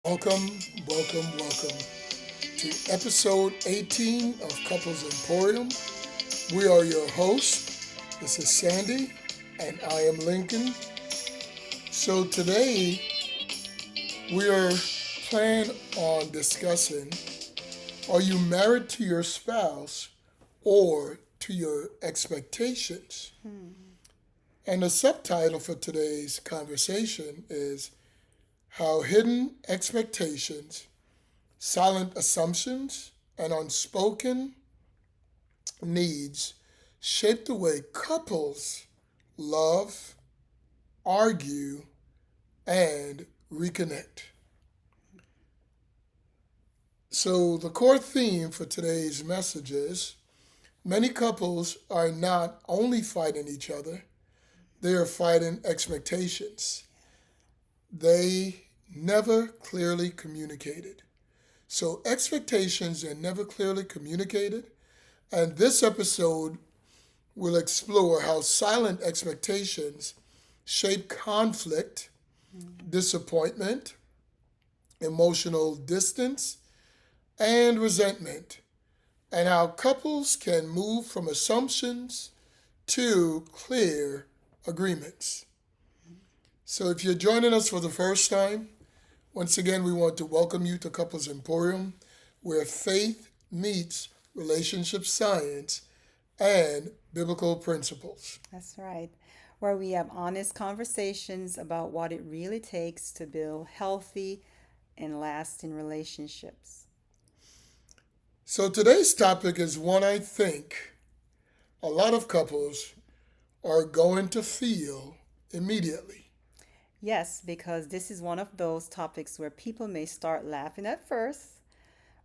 Welcome, welcome to episode 18 of Couples Emporium. We are your hosts. This is Sandy, and I am Lincoln. So today we are planning on discussing, are you married to your spouse or to your expectations? And the subtitle for today's conversation is How Hidden Expectations, Silent Assumptions, and Unspoken Needs Shape the way couples love, argue, and reconnect. So, the core theme for today's message is many couples are not only fighting each other, they are fighting expectations. They never clearly communicated. So, expectations are never clearly communicated. And this episode will explore how silent expectations shape conflict, disappointment, emotional distance, and resentment, and how couples can move from assumptions to clear agreements. So, if you're joining us for the first time, once again, we want to welcome you to Couples Emporium, where faith meets relationship science and biblical principles. That's right. Where we have honest conversations about what it really takes to build healthy and lasting relationships. So today's topic is one I think a lot of couples are going to feel immediately. Yes, because this is one of those topics where people may start laughing at first,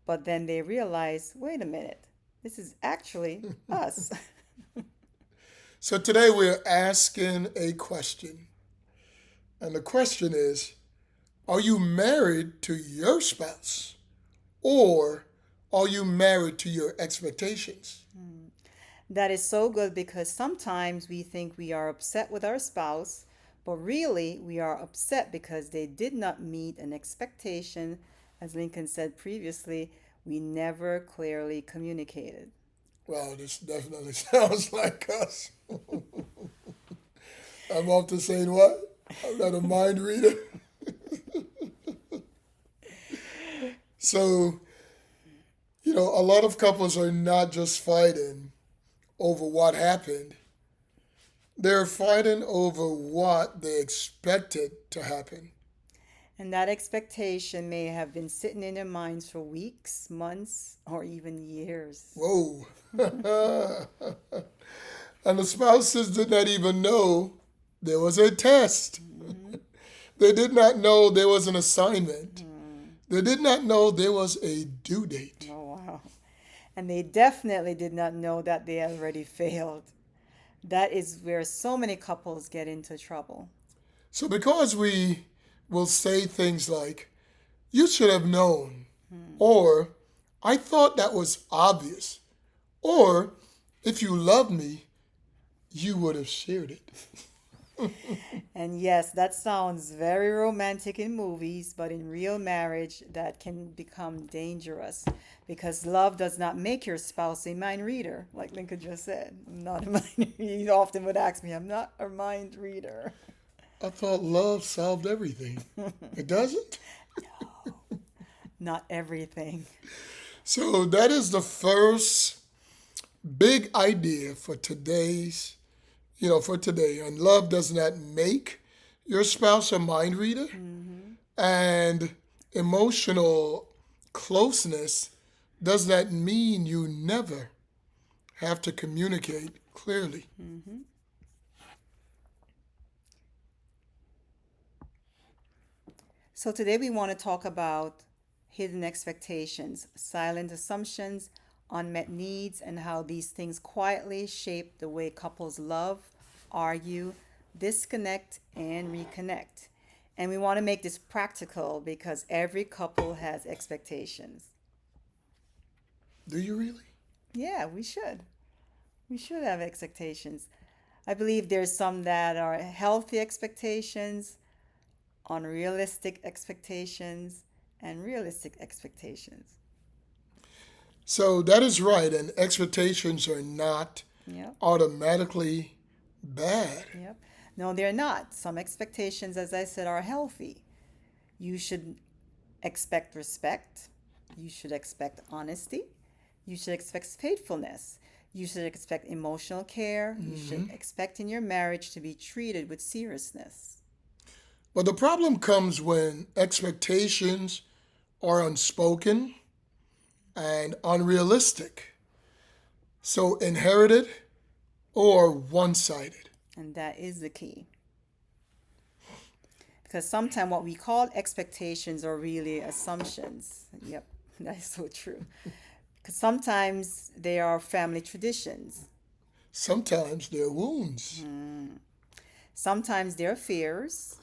but then they realize wait a minute, this is actually us. So today we're asking a question. And the question is, are you married to your spouse or are you married to your expectations? That is so good because sometimes we think we are upset with our spouse, but really we are upset because they did not meet an expectation. As Lincoln said previously, we never clearly communicated. Well, this definitely sounds like us. I'm often saying what? I'm not a mind reader. So, a lot of couples are not just fighting over what happened, they're fighting over what they expected to happen. And that expectation may have been sitting in their minds for weeks, months, or even years. Whoa. And the spouses did not even know there was a test. They did not know there was an assignment. They did not know there was a due date. Oh, wow. And they definitely did not know that they already failed. That is where so many couples get into trouble. So, because we will say things like, you should have known, or I thought that was obvious, or if you loved me, you would have shared it. And yes, that sounds very romantic in movies, but in real marriage, that can become dangerous because love does not make your spouse a mind reader, like Lincoln just said. I'm not a mind reader. He often would ask me, I'm not a mind reader. I thought love solved everything. It doesn't? Not everything. So, that is the first big idea for for today. And love does not make your spouse a mind reader, and emotional closeness does not mean you never have to communicate clearly. So today we want to talk about hidden expectations, silent assumptions, unmet needs, and how these things quietly shape the way couples love, argue, disconnect, and reconnect. And we want to make this practical because every couple has expectations. Do you really? Yeah, we should. We should have expectations. I believe there's some that are healthy expectations, unrealistic expectations, and realistic expectations. So that is right, and expectations are not Yep, automatically bad. yep. No, they're not. Some expectations, as I said, are healthy. You should expect respect. You should expect honesty. You should expect faithfulness. You should expect emotional care. You should expect in your marriage to be treated with seriousness. But the problem comes when expectations are unspoken and unrealistic, so inherited or one sided. And that is the key. Because sometimes what we call expectations are really assumptions. Yep, that is so true. Because sometimes they are family traditions. Sometimes they're wounds, Sometimes they're fears.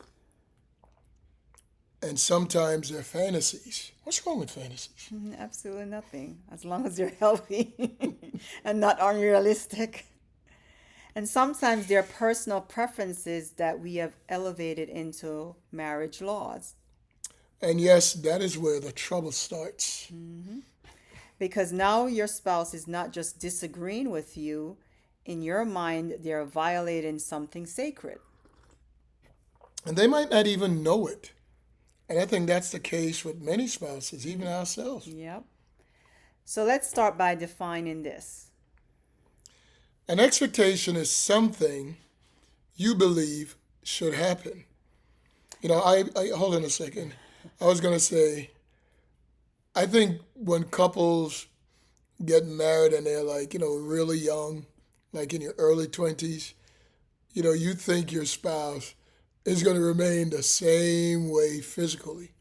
and sometimes they're fantasies. What's wrong with fantasies? Absolutely nothing, as long as they're healthy and not unrealistic. And sometimes they're personal preferences that we have elevated into marriage laws. And yes, that is where the trouble starts. Because now your spouse is not just disagreeing with you, in your mind, they're violating something sacred. And they might not even know it. And I think that's the case with many spouses, even ourselves. Yep. So let's start by defining this. An expectation is something you believe should happen. I hold on a second. I was going to say, I think when couples get married and they're like, really young, like in your early 20s, you think your spouse is going to remain the same way physically.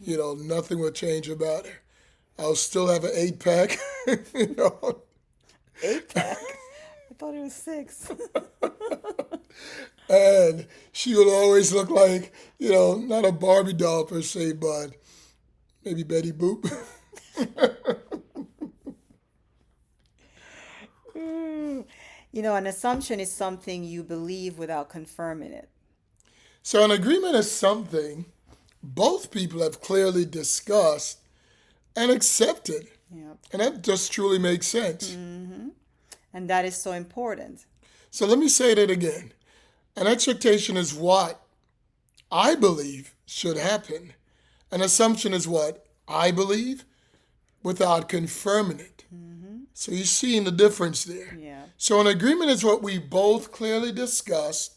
Nothing will change about her. I'll still have an 8-pack, 8-pack? I thought it was 6. and she will always look like, not a Barbie doll per se, but maybe Betty Boop. An assumption is something you believe without confirming it. So an agreement is something both people have clearly discussed and accepted. Yep. And that just truly makes sense. And that is so important. So let me say that again. An expectation is what I believe should happen. An assumption is what I believe without confirming it. So you're seeing the difference there. Yeah. So an agreement is what we both clearly discussed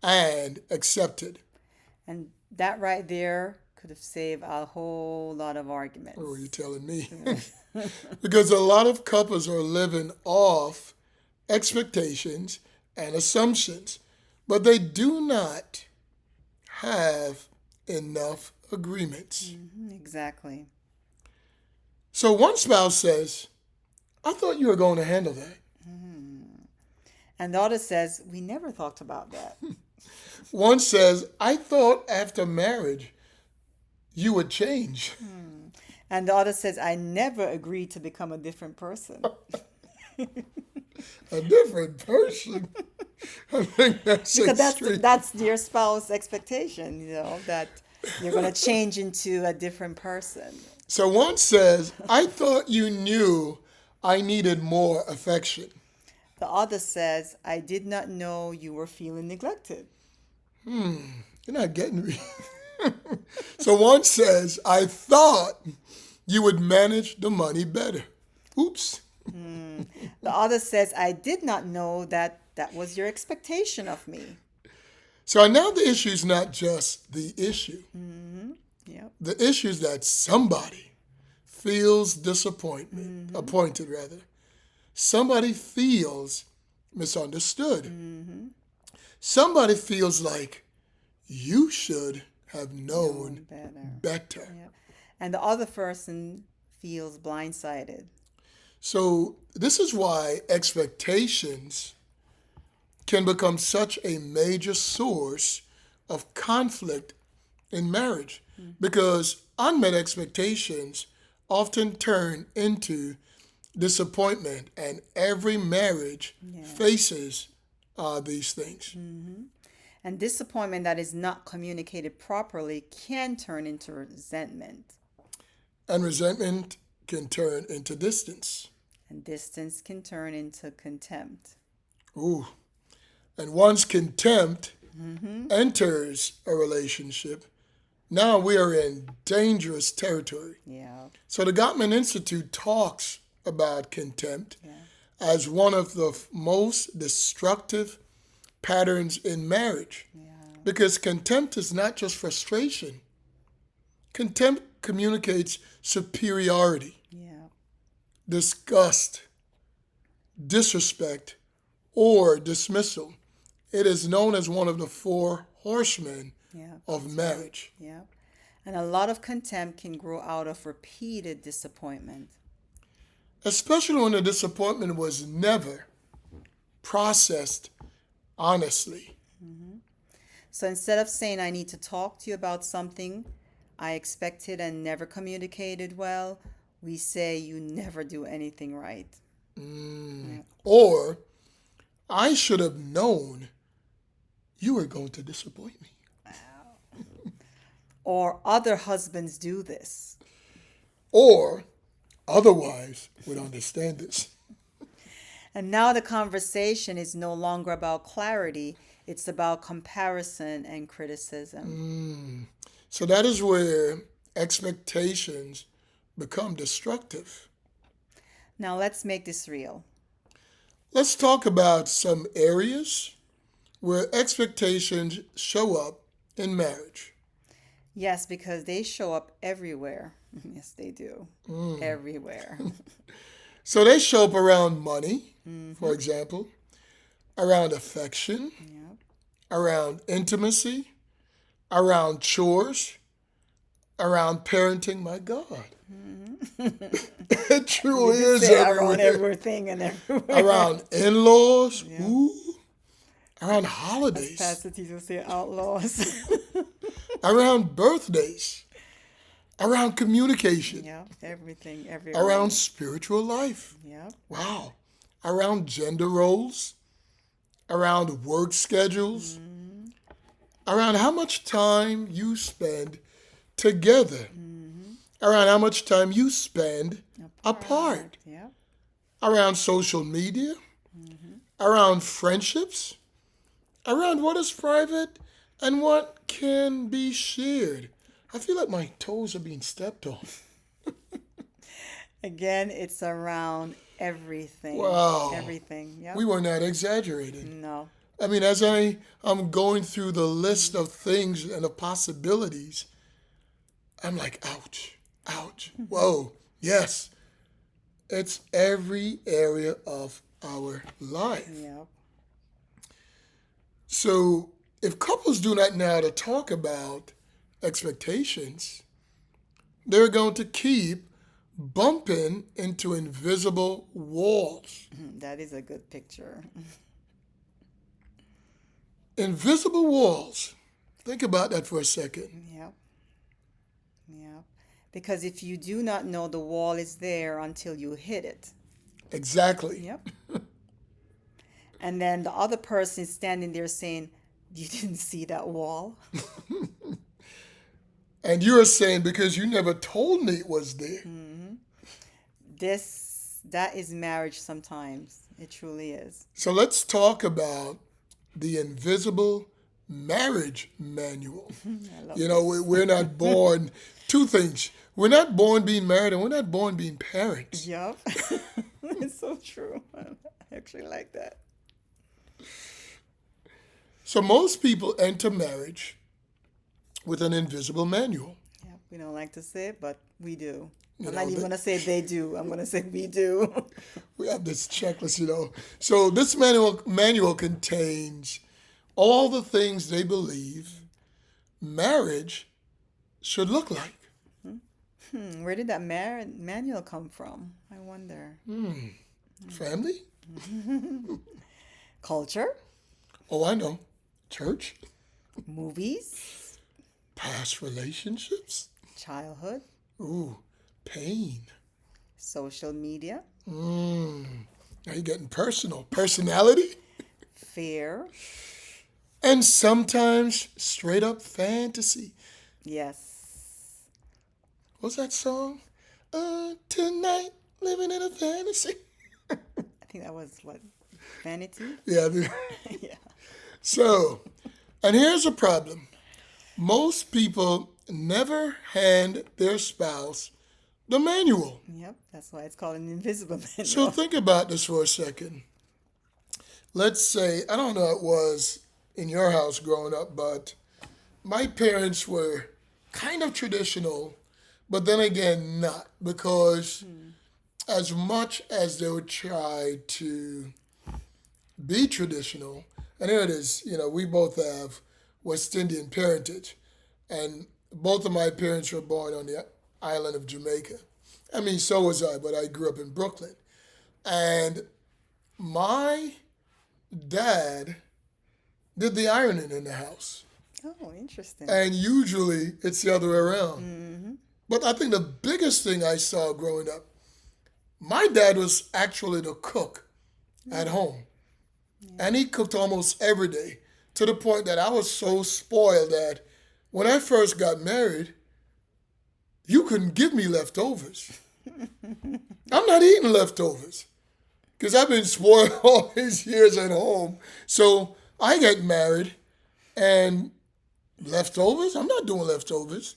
and accepted. And that right there could have saved a whole lot of arguments. Oh, you're telling me. Because a lot of couples are living off expectations and assumptions, but they do not have enough agreements. Exactly. So one spouse says, I thought you were going to handle that. And the other says, we never talked about that. One says, I thought after marriage you would change. And the other says, I never agreed to become a different person. A different person? I think that's Because extreme. that's your spouse's expectation, that you're going to change into a different person. So one says, I thought you knew I needed more affection. The other says, I did not know you were feeling neglected. You're not getting me. So one says, I thought you would manage the money better. Oops. The other says, I did not know that was your expectation of me. So now the issue is not just the issue. Yep. The issue is that somebody feels appointed rather. Somebody feels misunderstood. Somebody feels like you should have known better. Yep. And the other person feels blindsided. So this is why expectations can become such a major source of conflict in marriage, because unmet expectations often turn into disappointment, and every marriage faces these things. And disappointment that is not communicated properly can turn into resentment. And resentment can turn into distance. And distance can turn into contempt. Ooh. And once contempt enters a relationship, now we are in dangerous territory. Yeah. So the Gottman Institute talks about contempt Yeah. as one of the most destructive patterns in marriage. Yeah. Because contempt is not just frustration. Contempt communicates superiority, Yeah. disgust, disrespect, or dismissal. It is known as one of the four horsemen Yeah. of marriage. Yeah. And a lot of contempt can grow out of repeated disappointment. Especially when the disappointment was never processed honestly. So instead of saying, I need to talk to you about something I expected and never communicated well, we say, you never do anything right. Or, I should have known you were going to disappoint me. Or other husbands do this. Or, otherwise would understand this. And now the conversation is no longer about clarity, it's about comparison and criticism. So that is where expectations become destructive. Now let's make this real. Let's talk about some areas where expectations show up in marriage. Yes, because they show up everywhere. Yes, they do. Everywhere. So they show up around money, for example, around affection, Yeah. around intimacy, around chores, around parenting. My God. It truly is Say around everywhere. everything and everywhere. Around in-laws, ooh, around holidays, Pastor Tito say outlaws. around birthdays, around communication, Yeah, everything, everywhere. around spiritual life. Yeah. Wow. Around gender roles, around work schedules, around how much time you spend together, around how much time you spend apart, Yeah. around social media, around friendships, around what is private and what can be shared. I feel like my toes are being stepped on. Again, it's around everything. Wow. Everything. Yeah. We were not exaggerating. No. I mean, as I'm going through the list of things and the possibilities, I'm like, ouch, ouch, whoa, yes. It's every area of our life. Yeah. So if couples do not know how to talk about expectations, they're going to keep bumping into invisible walls. That is a good picture. Invisible walls. Think about that for a second. Yeah. Yeah. Because if you do not know the wall is there until you hit it. Exactly. Yep. And then the other person is standing there saying, you didn't see that wall. And you're saying because you never told me it was there. That is marriage sometimes. It truly is. So let's talk about the invisible marriage manual. I love You know, we're not born, two things. We're not born being married and we're not born being parents. Yep. It's so true. I actually like that. So most people enter marriage with an invisible manual. Yeah, we don't like to say it, but we do. You I'm know, not even going to say they do. I'm going to say we do. We have this checklist, you know. So this manual contains all the things they believe marriage should look like. Where did that manual come from? I wonder. Family? Culture? Oh, I know. Church? Movies? Past relationships? Childhood? Ooh, pain. Social media? Now you're getting personal. Personality? Fear? And sometimes straight up fantasy. Yes. What's that song? Tonight, living in a fantasy. I think that was what, vanity? Yeah. Yeah. So, and here's a problem. Most people never hand their spouse the manual. Yep. That's why it's called an invisible So manual. think about this for a second. Let's say, I don't know how it was in your house growing up, but my parents were kind of traditional, but then again, not. Because as much as they would try to be traditional, and here it is, we both have West Indian parentage, and both of my parents were born on the island of Jamaica. I mean, so was I, but I grew up in Brooklyn. And my dad did the ironing in the house. Oh, interesting. And usually it's the other way around. But I think the biggest thing I saw growing up, my dad was actually the cook at home. And he cooked almost every day to the point that I was so spoiled that when I first got married, you couldn't give me leftovers. I'm not eating leftovers because I've been spoiled all these years at home. So I get married and leftovers? I'm not doing leftovers.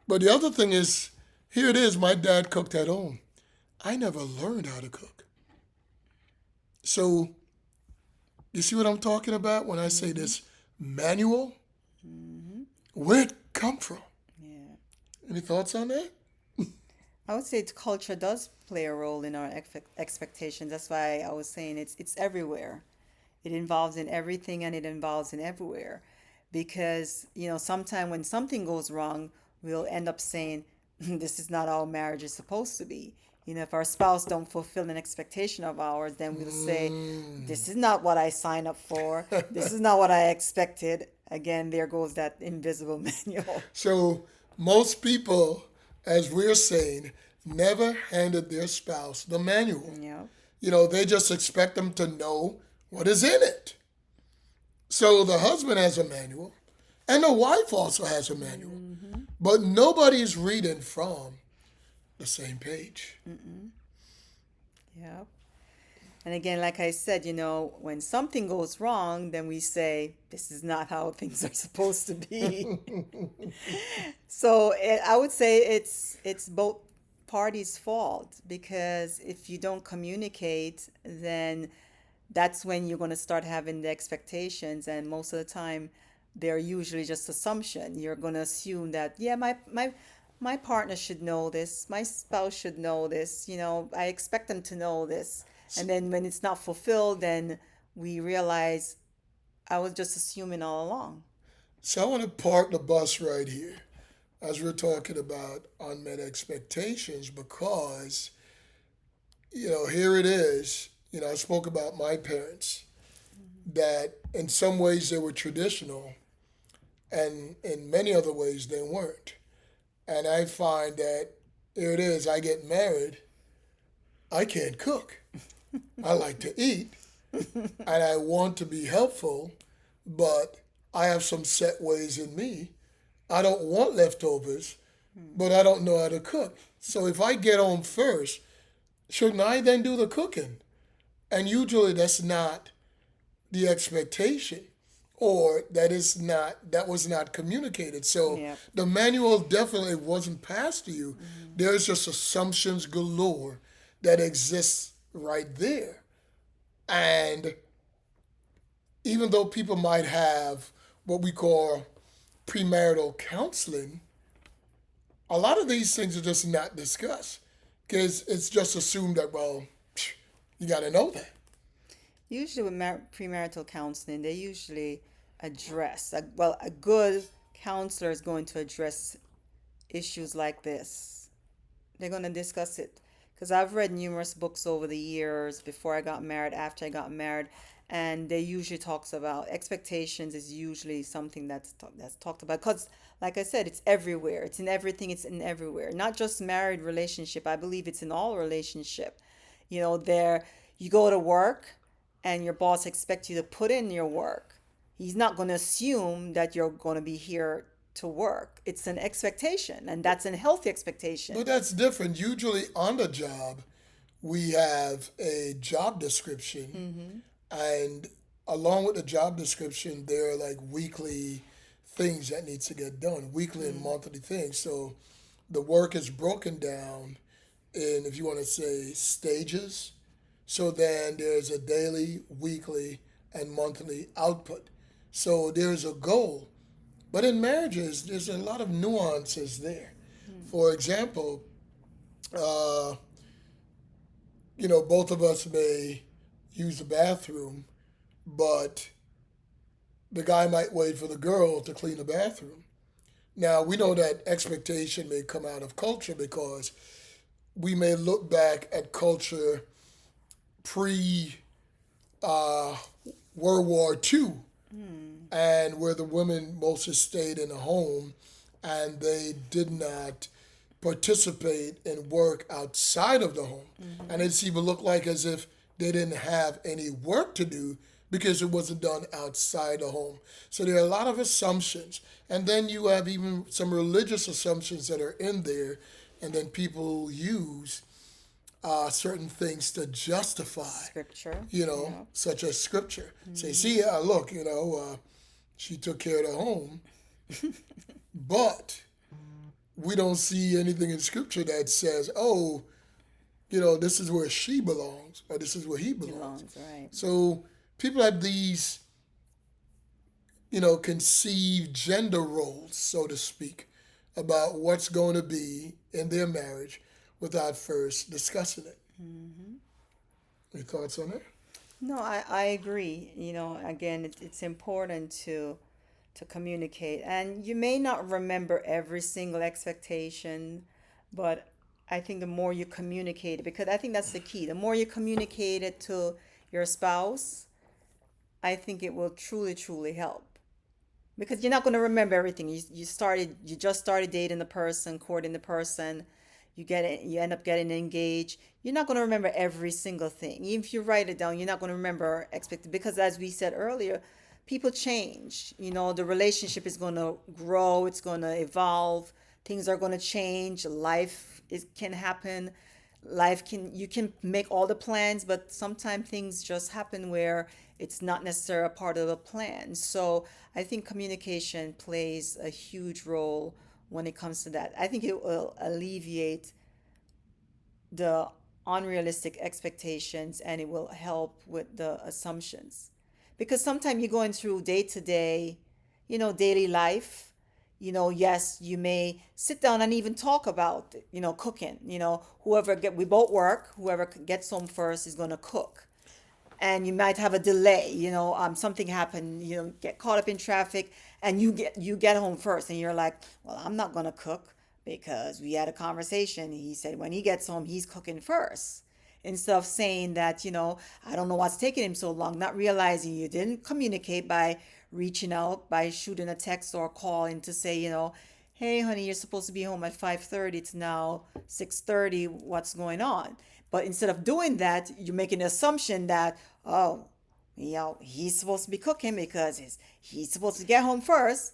But the other thing is, here it is, my dad cooked at home. I never learned how to cook. So you see what I'm talking about when I say this manual? Where'd it come from? Yeah. Any thoughts on that? I would say culture does play a role in our expectations. That's why I was saying it's everywhere. It involves in everything and it involves in everywhere. Because, sometime when something goes wrong, we'll end up saying, this is not how marriage is supposed to be. If our spouse don't fulfill an expectation of ours, then we'll say, this is not what I signed up for. This is not what I expected. Again, there goes that invisible manual. So most people, as we're saying, never handed their spouse the manual. Yeah. They just expect them to know what is in it. So the husband has a manual, and the wife also has a manual. But nobody's reading from the same page. Yeah. And again, like I said, when something goes wrong, then we say, this is not how things are supposed to be. So I would say it's both parties' fault because if you don't communicate, then that's when you're going to start having the expectations. And most of the time, they're usually just assumption. You're going to assume that, yeah, my partner should know this. My spouse should know this. I expect them to know this. And then when it's not fulfilled, then we realize I was just assuming all along. So I want to park the bus right here as we're talking about unmet expectations because, here it is. I spoke about my parents that in some ways they were traditional and in many other ways they weren't. And I find that here it is, I get married, I can't cook. I like to eat and I want to be helpful, but I have some set ways in me. I don't want leftovers, but I don't know how to cook. So if I get home first, shouldn't I then do the cooking? And usually that's not the expectation or that was not communicated. So Yep. the manual definitely wasn't passed to you. There's just assumptions galore that exists right there. And even though people might have what we call premarital counseling, a lot of these things are just not discussed because it's just assumed that, well, you got to know that. Usually with premarital counseling, they usually address, a good counselor is going to address issues like this. They're going to discuss it. Because I've read numerous books over the years, before I got married, after I got married, and they usually talks about expectations is usually something that's talked about. Because, like I said, it's everywhere. It's in everything. It's in everywhere. Not just married relationship. I believe it's in all relationship. There you go to work, and your boss expects you to put in your work. He's not going to assume that you're going to be here to work. It's an expectation, and that's a healthy expectation. But that's different. Usually on the job, we have a job description, and along with the job description, there are like weekly things that needs to get done, weekly and monthly things. So the work is broken down in, if you want to say, stages. So then there's a daily, weekly, and monthly output. So there's a goal. But in marriages, there's a lot of nuances there. For example, uh, both of us may use the bathroom, but the guy might wait for the girl to clean the bathroom. Now, we know that expectation may come out of culture because we may look back at culture pre uh, World War II, and where the women mostly stayed in the home and they did not participate in work outside of the home. And it's even looked like as if they didn't have any work to do because it wasn't done outside the home. So there are a lot of assumptions. And then you have even some religious assumptions that are in there, and then people use certain things to justify, Scripture. Yeah. such as scripture. Say, see, look, she took care of the home, but we don't see anything in scripture that says, oh, this is where she belongs or this is where he belongs. Right. So people have these, conceived gender roles, so to speak, about what's going to be in their marriage without first discussing it. Any thoughts on that? No, I agree. Again, it's important to communicate. And you may not remember every single expectation, but I think the more you communicate it, because I think that's the key. The more you communicate it to your spouse, I think it will truly, truly help. Because you're not going to remember everything. You just started dating the person, courting the person, you end up getting engaged. You're not going to remember every single thing. Even if you write it down, you're not going to remember expected, because as we said earlier, people change. The relationship is going to grow, it's going to evolve, things are going to change, can happen. You can make all the plans, but sometimes things just happen where it's not necessarily a part of the plan. So I think communication plays a huge role when it comes to that. I think it will alleviate the unrealistic expectations, and it will help with the assumptions. Because sometimes you're going through day to day, daily life. Yes, you may sit down and even talk about, cooking. We both work, whoever gets home first is going to cook. And you might have a delay, something happened, get caught up in traffic, and you get home first, and you're like, well, I'm not going to cook because we had a conversation. He said when he gets home, he's cooking first. Instead of saying that, I don't know what's taking him so long, not realizing you didn't communicate by reaching out, by shooting a text or a call in to say, hey, honey, you're supposed to be home at 5:30. It's now 6:30. What's going on? But instead of doing that, you're making an assumption that, oh, he's supposed to be cooking because he's supposed to get home first.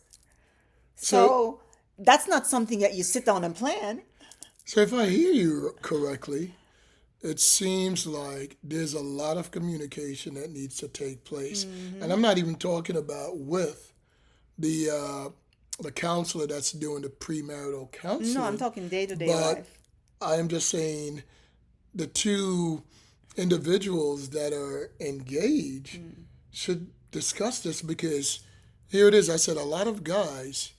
So that's not something that you sit down and plan. So if I hear you correctly, it seems like there's a lot of communication that needs to take place. And I'm not even talking about with the counselor that's doing the premarital counseling. No, I'm talking day-to-day but life. I am just saying the two individuals that are engaged should discuss this, because here it is. I said a lot of guys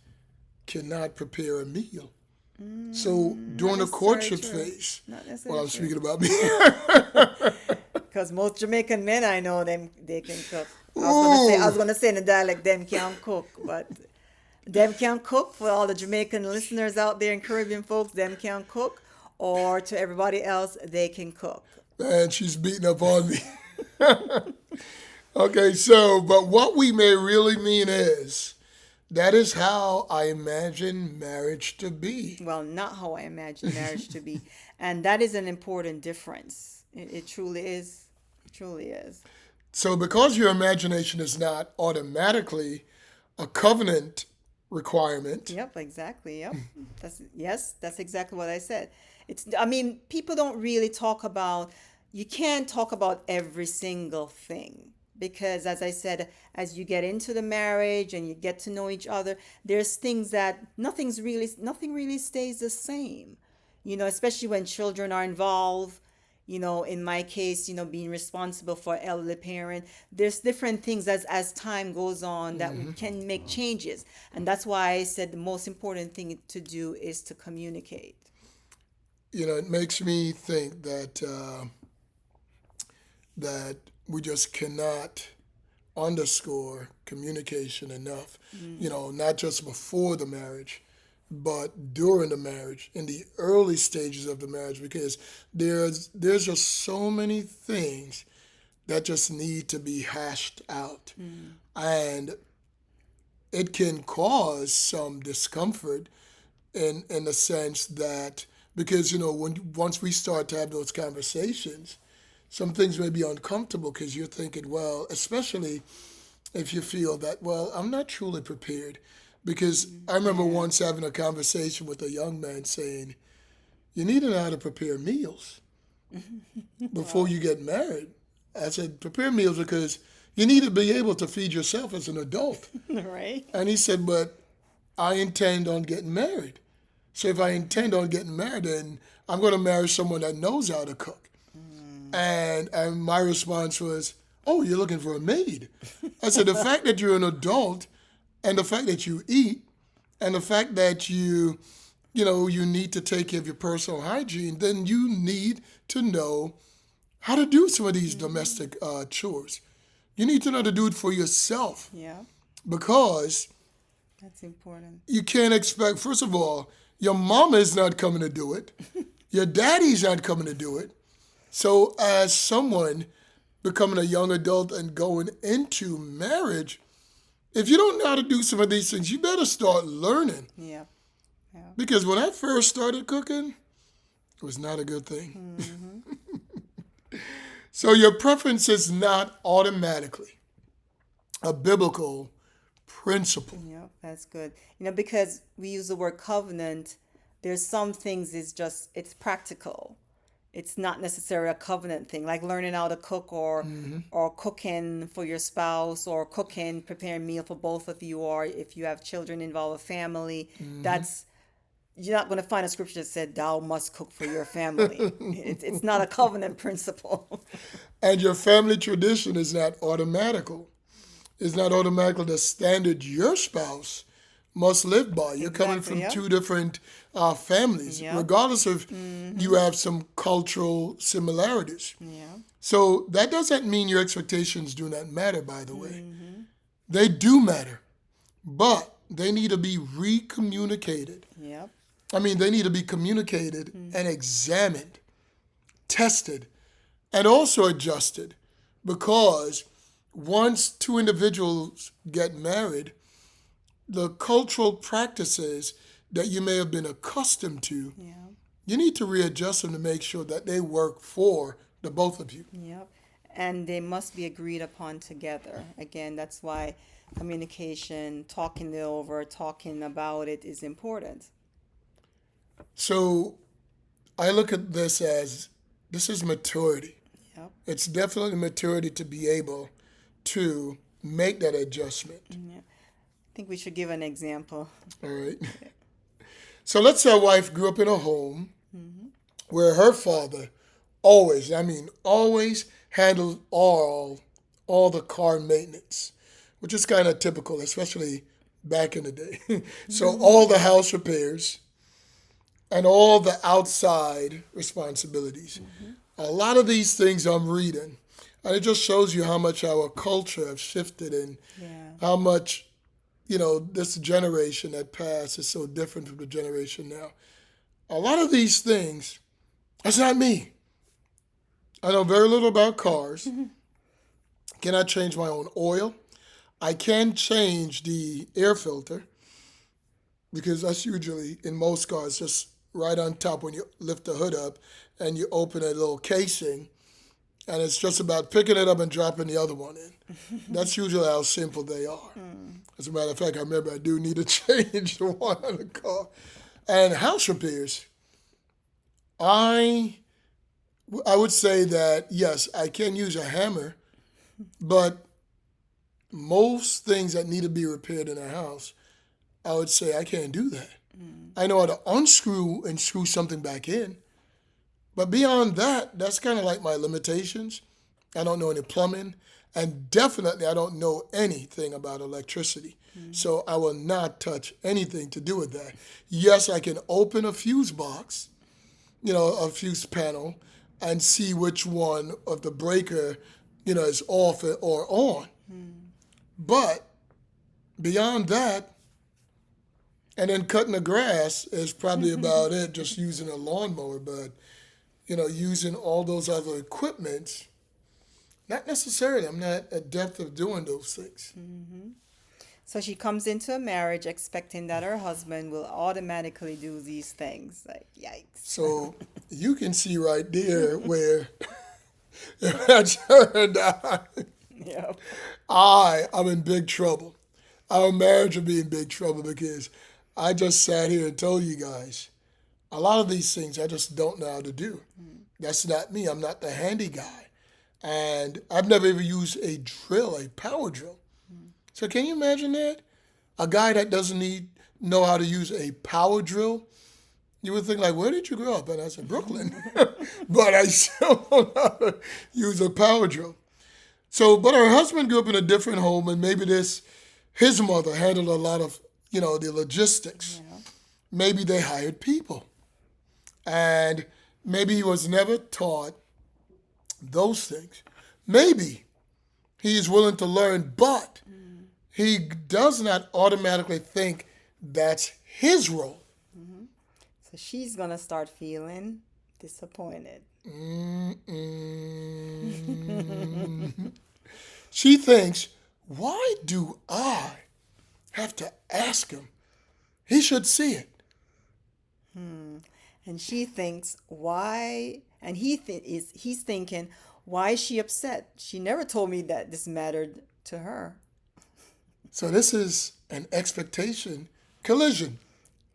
cannot prepare a meal. So during the courtship phase, well, I'm speaking about me. Because most Jamaican men I know, they can cook. I was gonna say in the dialect, them can't cook, but them can't cook. For all the Jamaican listeners out there and Caribbean folks, them can't cook. Or to everybody else, they can cook. Man, she's beating up on me. Okay, but what we may really mean is, that is how I imagine marriage to be. Well, not how I imagine marriage to be. And that is an important difference. It truly is. It truly is. So because your imagination is not automatically a covenant requirement. Yep, exactly. Yep. That's exactly what I said. I mean, people don't really talk about, you can't talk about every single thing because as I said, as you get into the marriage and you get to know each other, there's things that nothing really stays the same. Especially when children are involved. In my case, being responsible for elderly parent, there's different things as time goes on that can make changes. And that's why I said the most important thing to do is to communicate. It makes me think that we just cannot underscore communication enough. Not just before the marriage, but during the marriage, in the early stages of the marriage, because there's just so many things that just need to be hashed out, and it can cause some discomfort in the sense that because once we start to have those conversations, some things may be uncomfortable because you're thinking, well, especially if you feel that, well, I'm not truly prepared. Because I remember Yeah. once having a conversation with a young man saying, you need to know how to prepare meals before Wow. you get married. I said, prepare meals because you need to be able to feed yourself as an adult. Right? And he said, but I intend on getting married. So if I intend on getting married, then I'm going to marry someone that knows how to cook. And my response was, oh, you're looking for a maid. I said, the fact that you're an adult and the fact that you eat and the fact that you need to take care of your personal hygiene, then you need to know how to do some of these domestic chores. You need to know how to do it for yourself Yeah, because that's important. you can't expect, first of all, your mama is not coming to do it. Your daddy's not coming to do it. So as someone becoming a young adult and going into marriage, if you don't know how to do some of these things, you better start learning. Yeah, yeah. Because when I first started cooking, it was not a good thing. Mm-hmm. So your preference is not automatically a biblical principle. Yeah, that's good. Because we use the word covenant, there's some things it's practical. It's not necessarily a covenant thing, like learning how to cook or cooking for your spouse or preparing meal for both of you, or if you have children involved, a family. That's You're not going to find a scripture that said thou must cook for your family. It's not a covenant principle. And your family tradition is not automatical. It's not automatically the standard your spouse must live by. You're coming Exactly. from Yep. two different families, Yep. regardless of you have some cultural similarities. Yeah. So that doesn't mean your expectations do not matter, by the way. They do matter, but they need to be recommunicated. Yep. I mean, they need to be communicated and examined, tested, and also adjusted because once two individuals get married, the cultural practices that you may have been accustomed to, Yeah. you need to readjust them to make sure that they work for the both of you. Yep. And they must be agreed upon together. Again, that's why communication, talking it over, talking about it is important. So I look at this as this is maturity. Yep. It's definitely maturity to be able to make that adjustment. Yeah. I think we should give an example. All right. So let's say a wife grew up in a home where her father always, I mean, always handled all the car maintenance, which is kind of typical, especially back in the day. So all the house repairs and all the outside responsibilities. A lot of these things I'm reading, and it just shows you how much our culture has shifted and Yeah. how much, this generation that passed is so different from the generation now. A lot of these things, that's not me. I know very little about cars. Cannot change my own oil. I can change the air filter because that's usually in most cars just right on top when you lift the hood up and you open a little casing and it's just about picking it up and dropping the other one in. That's usually how simple they are. As a matter of fact, I remember I do need to change the one on the car. And house repairs, I I would say that yes, I can use a hammer, but most things that need to be repaired in a house, I would say I can't do that. I know how to unscrew and screw something back in, but beyond that, that's kind of like my limitations. I don't know any plumbing, and definitely I don't know anything about electricity. So I will not touch anything to do with that. Yes, I can open a fuse box, a fuse panel, and see which one of the breaker, is off or on. But beyond that, and then cutting the grass is probably about it, just using a lawnmower. But, using all those other equipment, not necessarily. I'm not adept of doing those things. So she comes into a marriage expecting that her husband will automatically do these things. Like, yikes. So you can see right there where that's her and Yep. I'm in big trouble. Our marriage will be in big trouble because I just sat here and told you guys a lot of these things I just don't know how to do. That's not me. I'm not the handy guy. And I've never even used a drill, a power drill. So can you imagine that? A guy that doesn't know how to use a power drill, you would think like, where did you grow up? And I said, Brooklyn. But I still don't know how to use a power drill. So, but her husband grew up in a different home, and maybe his mother handled a lot of, the logistics. Yeah. Maybe they hired people. And maybe he was never taught those things. Maybe he is willing to learn, but he does not automatically think that's his role. So she's going to start feeling disappointed. She thinks, why do I have to ask him? He should see it. And she thinks, why? And he's thinking, why is she upset? She never told me that this mattered to her. So this is an expectation collision.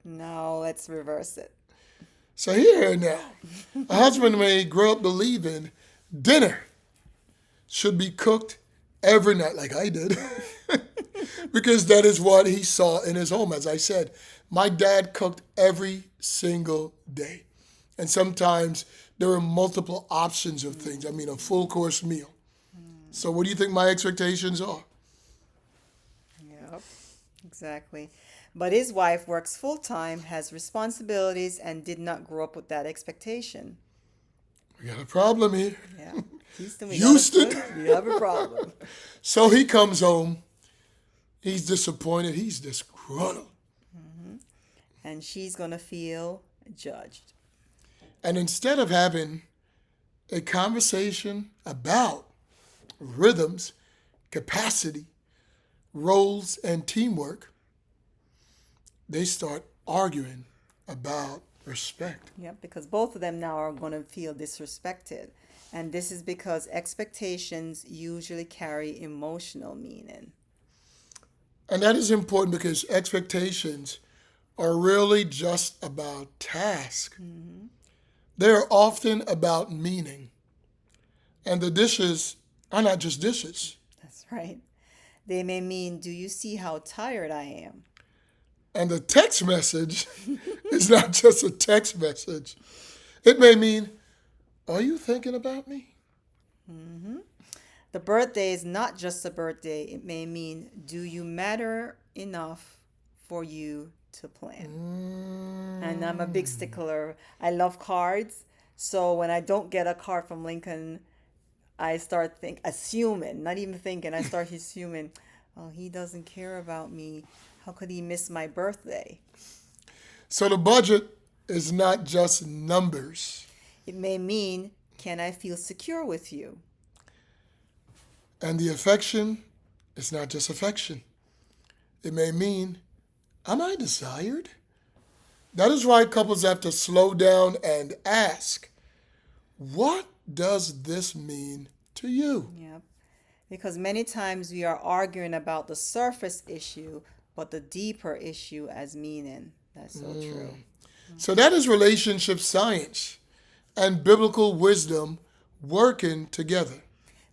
Now let's reverse it. So here now, a husband may grow up believing dinner should be cooked every night, like I did, because that is what he saw in his home. As I said, my dad cooked every single day. And sometimes there were multiple options of things. I mean, a full course meal. So what do you think my expectations are? Yep, exactly. But his wife works full time, has responsibilities, and did not grow up with that expectation. We got a problem here. Yeah. Houston, Houston. We have a problem. So he comes home. He's disappointed. He's disgruntled. And she's going to feel judged. And instead of having a conversation about rhythms, capacity, roles, and teamwork, they start arguing about respect. Yep, because both of them now are going to feel disrespected. And this is because expectations usually carry emotional meaning. And that is important because expectations are really just about task. They're often about meaning. And the dishes are not just dishes. That's right. They may mean, do you see how tired I am? And the text message is not just a text message. It may mean, are you thinking about me? The birthday is not just a birthday. It may mean, do you matter enough for you to plan? And I'm a big stickler. I love cards. So when I don't get a card from Lincoln, I start assuming, not even thinking, I start assuming, oh, he doesn't care about me. How could he miss my birthday? So the budget is not just numbers. It may mean, can I feel secure with you? And the affection is not just affection. It may mean, am I desired? That is why couples have to slow down and ask, what does this mean to you? Yep. Because many times we are arguing about the surface issue, but the deeper issue as meaning. That's so true. So that is relationship science and biblical wisdom working together.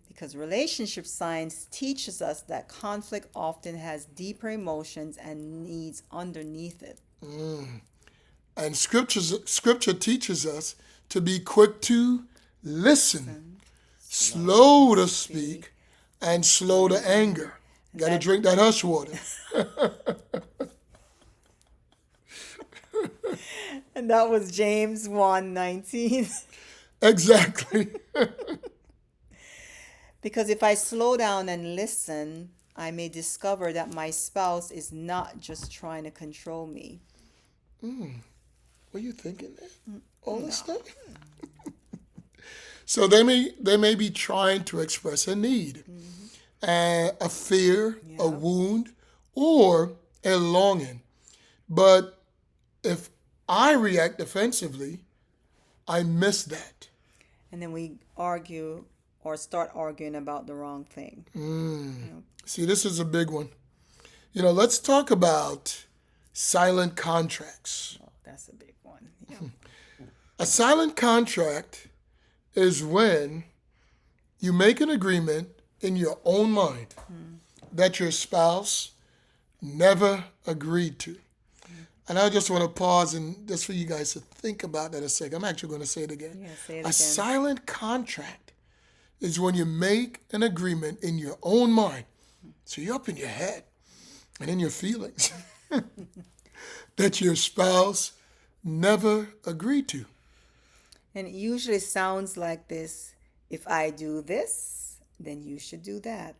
Because relationship science teaches us that conflict often has deeper emotions and needs underneath it. And scripture teaches us to be quick to listen, slow to speak, and slow to anger. Got to drink that hush water. And that was James 1:19. Exactly. Because if I slow down and listen, I may discover that my spouse is not just trying to control me. Were you thinking that? All this stuff? So they may be trying to express a need, a fear, a wound, or a longing. But if I react defensively, I miss that. And then we argue or start arguing about the wrong thing. See, this is a big one. Let's talk about silent contracts. Oh, that's a big one. A silent contract is when you make an agreement in your own mind that your spouse never agreed to. And I just want to pause and just for you guys to think about that a second. I'm actually going to say it again. Yeah, say it A again. silent contract is when you make an agreement in your own mind. So you're up in your head and in your feelings that your spouse never agreed to. And it usually sounds like this: if I do this, then you should do that.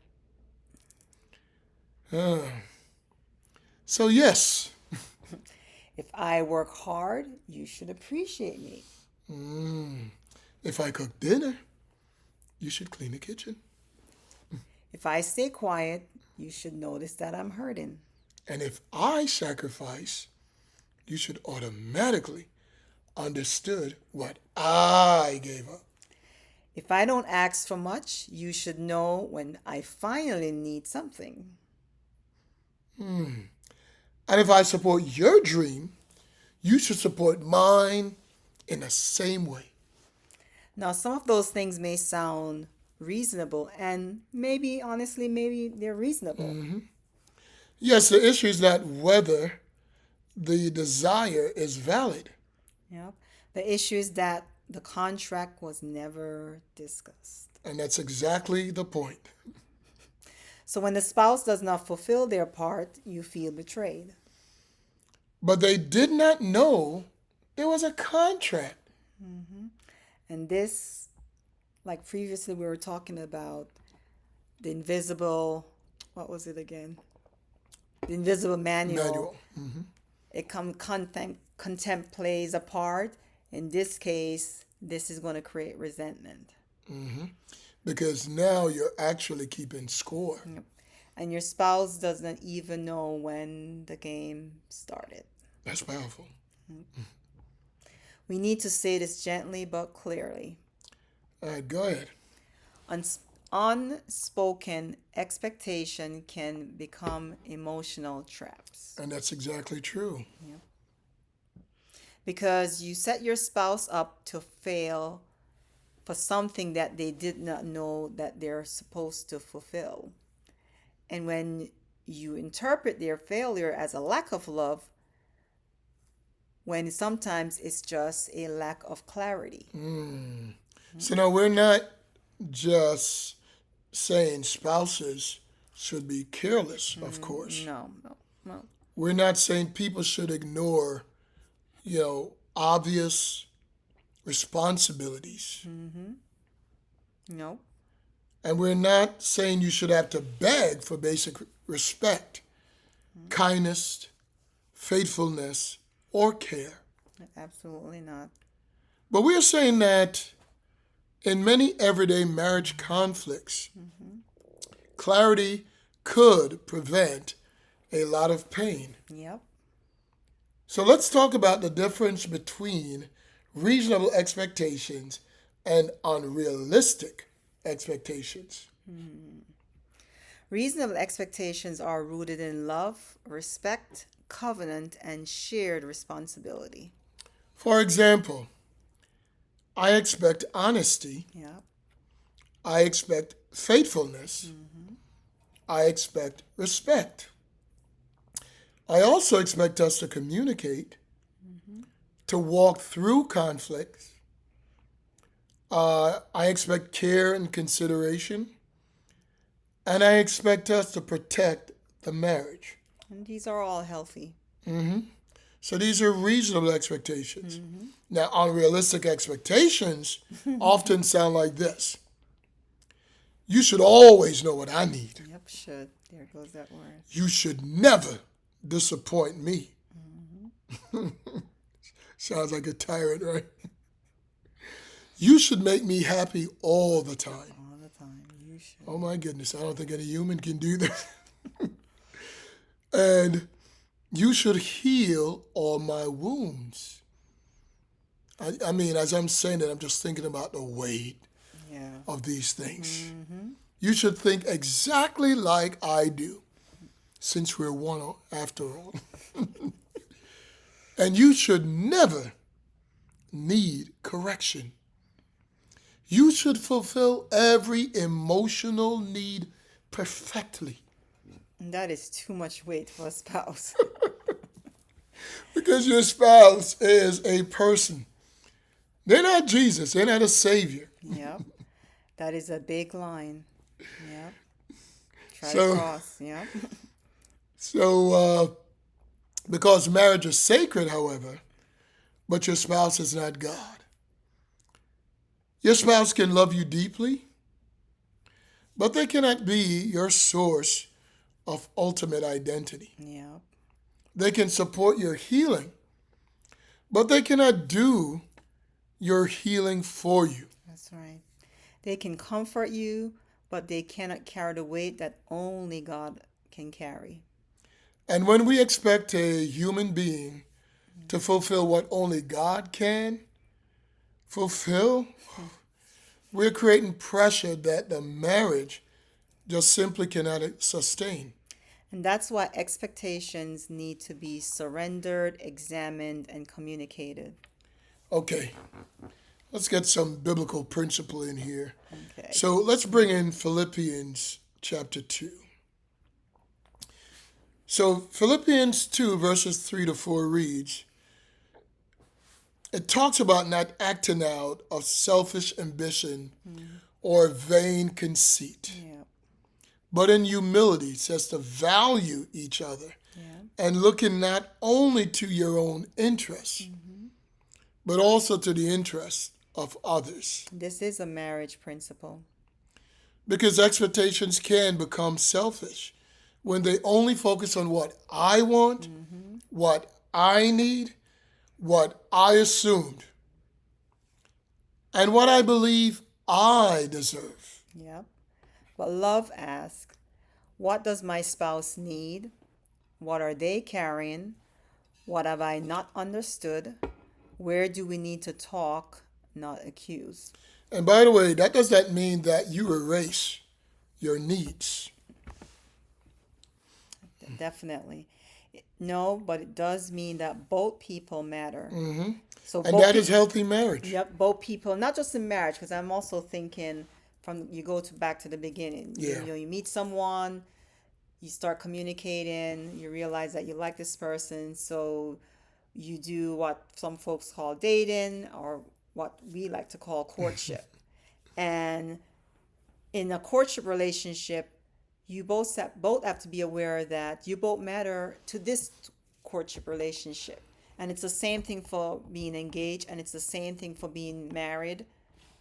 So yes, If I work hard, you should appreciate me. if I cook dinner, you should clean the kitchen. If I stay quiet, you should notice that I'm hurting. And if I sacrifice, you should automatically understood what I gave up. If I don't ask for much, you should know when I finally need something. And if I support your dream, you should support mine in the same way. Now, some of those things may sound reasonable, and maybe, honestly, maybe they're reasonable. Yes, the issue is not whether the desire is valid. Yep. The issue is that the contract was never discussed. And that's exactly the point. So when the spouse does not fulfill their part, you feel betrayed. But they did not know there was a contract. And this, like previously, we were talking about the invisible, what was it again? The invisible manual. Contempt plays a part. In this case, this is going to create resentment. Because now you're actually keeping score. And your spouse doesn't even know when the game started. That's powerful. We need to say this gently but clearly. All right, go ahead. Unspoken expectation can become emotional traps. And that's exactly true. Because you set your spouse up to fail for something that they did not know that they're supposed to fulfill. And when you interpret their failure as a lack of love, when sometimes it's just a lack of clarity. So now we're not just saying spouses should be careless, of course. No. We're not saying people should ignore, obvious responsibilities. No. And we're not saying you should have to beg for basic respect, kindness, faithfulness, or care. Absolutely not. But we're saying that in many everyday marriage conflicts, clarity could prevent a lot of pain. Yep. So let's talk about the difference between reasonable expectations and unrealistic expectations. Reasonable expectations are rooted in love, respect, covenant, and shared responsibility. For example, I expect honesty, Yeah. I expect faithfulness, I expect respect. I also expect us to communicate, to walk through conflicts. I expect care and consideration, and I expect us to protect the marriage. And these are all healthy. So these are reasonable expectations. Now, unrealistic expectations often sound like this. You should always know what I need. Yep, should. There goes that word. You should never disappoint me. Sounds like a tyrant, right? You should make me happy all the time. All the time. You should. Oh my goodness, I don't think any human can do that. And you should heal all my wounds. I mean, as I'm saying it, I'm just thinking about the weight Yeah. of these things. You should think exactly like I do, since we're one after all. And you should never need correction. You should fulfill every emotional need perfectly. And that is too much weight for a spouse. Because your spouse is a person. They're not Jesus. They're not a savior. Yep. That is a big line. Yep. Try So- to cross. Yep. So, because marriage is sacred, however, but your spouse is not God. Your spouse can love you deeply, but they cannot be your source of ultimate identity. Yep. They can support your healing, but they cannot do your healing for you. That's right. They can comfort you, but they cannot carry the weight that only God can carry. And when we expect a human being to fulfill what only God can fulfill, we're creating pressure that the marriage just simply cannot sustain. And that's why expectations need to be surrendered, examined, and communicated. Okay, let's get some biblical principle in here. Okay. So let's bring in Philippians chapter 2. So Philippians 2 verses 3 to 4 reads, it talks about not acting out of selfish ambition or vain conceit, Yeah. but in humility it says to value each other Yeah. and looking not only to your own interests, but also to the interests of others. This is a marriage principle. Because expectations can become selfish when they only focus on what I want, what I need, what I assumed, and what I believe I deserve. Yep. But love asks, what does my spouse need? What are they carrying? What have I not understood? Where do we need to talk, not accuse? And by the way, that does not mean that you erase your needs. Definitely. No, but it does mean that both people matter. So And both that is healthy marriage. Yep, both people, not just in marriage, because I'm also thinking from you go to back to the beginning. Yeah. You meet someone, you start communicating, you realize that you like this person, so you do what some folks call dating or what we like to call courtship. And in a courtship relationship, you both have to be aware that you both matter to this courtship relationship. And it's the same thing for being engaged, and it's the same thing for being married,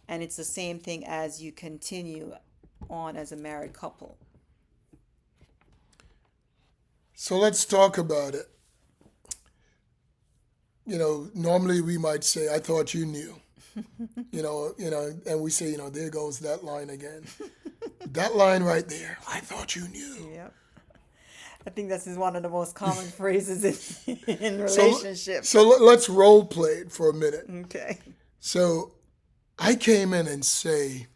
and it's the same thing as you continue on as a married couple. So let's talk about it. Normally we might say, I thought you knew. And we say, there goes that line again. That line right there, I thought you knew. Yep. I think this is one of the most common phrases in relationships. So let's role play it for a minute. Okay. So I came in and say,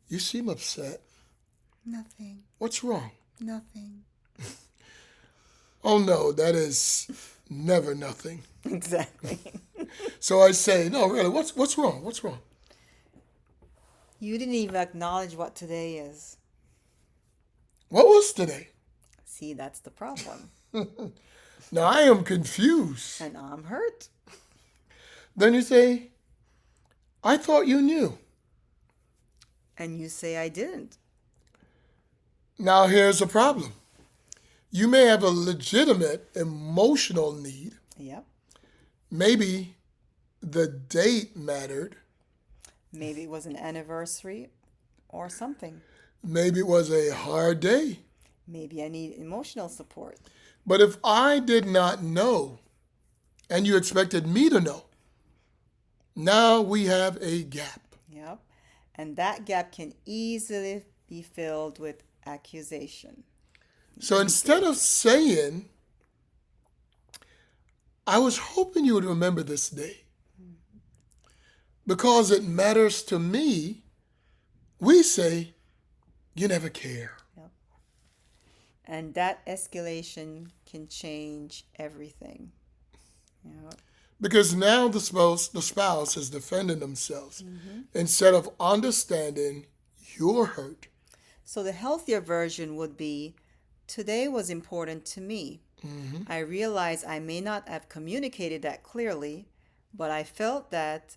you seem upset. Nothing. What's wrong? Nothing. Oh no, that is never nothing. Exactly. So I say, no, really, what's wrong? What's wrong? You didn't even acknowledge what today is. What was today? See, that's the problem. Now I am confused. And I'm hurt. Then you say, I thought you knew. And you say I didn't. Now here's the problem. You may have a legitimate emotional need. Yep. Maybe the date mattered. Maybe it was an anniversary or something. Maybe it was a hard day. Maybe I need emotional support. But if I did not know and you expected me to know, now we have a gap. Yep. And that gap can easily be filled with accusation. So instead of saying, I was hoping you would remember this day because it matters to me, we say, you never care. Yep. And that escalation can change everything. Yep. Because now the spouse is defending themselves instead of understanding your hurt. So the healthier version would be, today was important to me. I realize I may not have communicated that clearly, but I felt hurt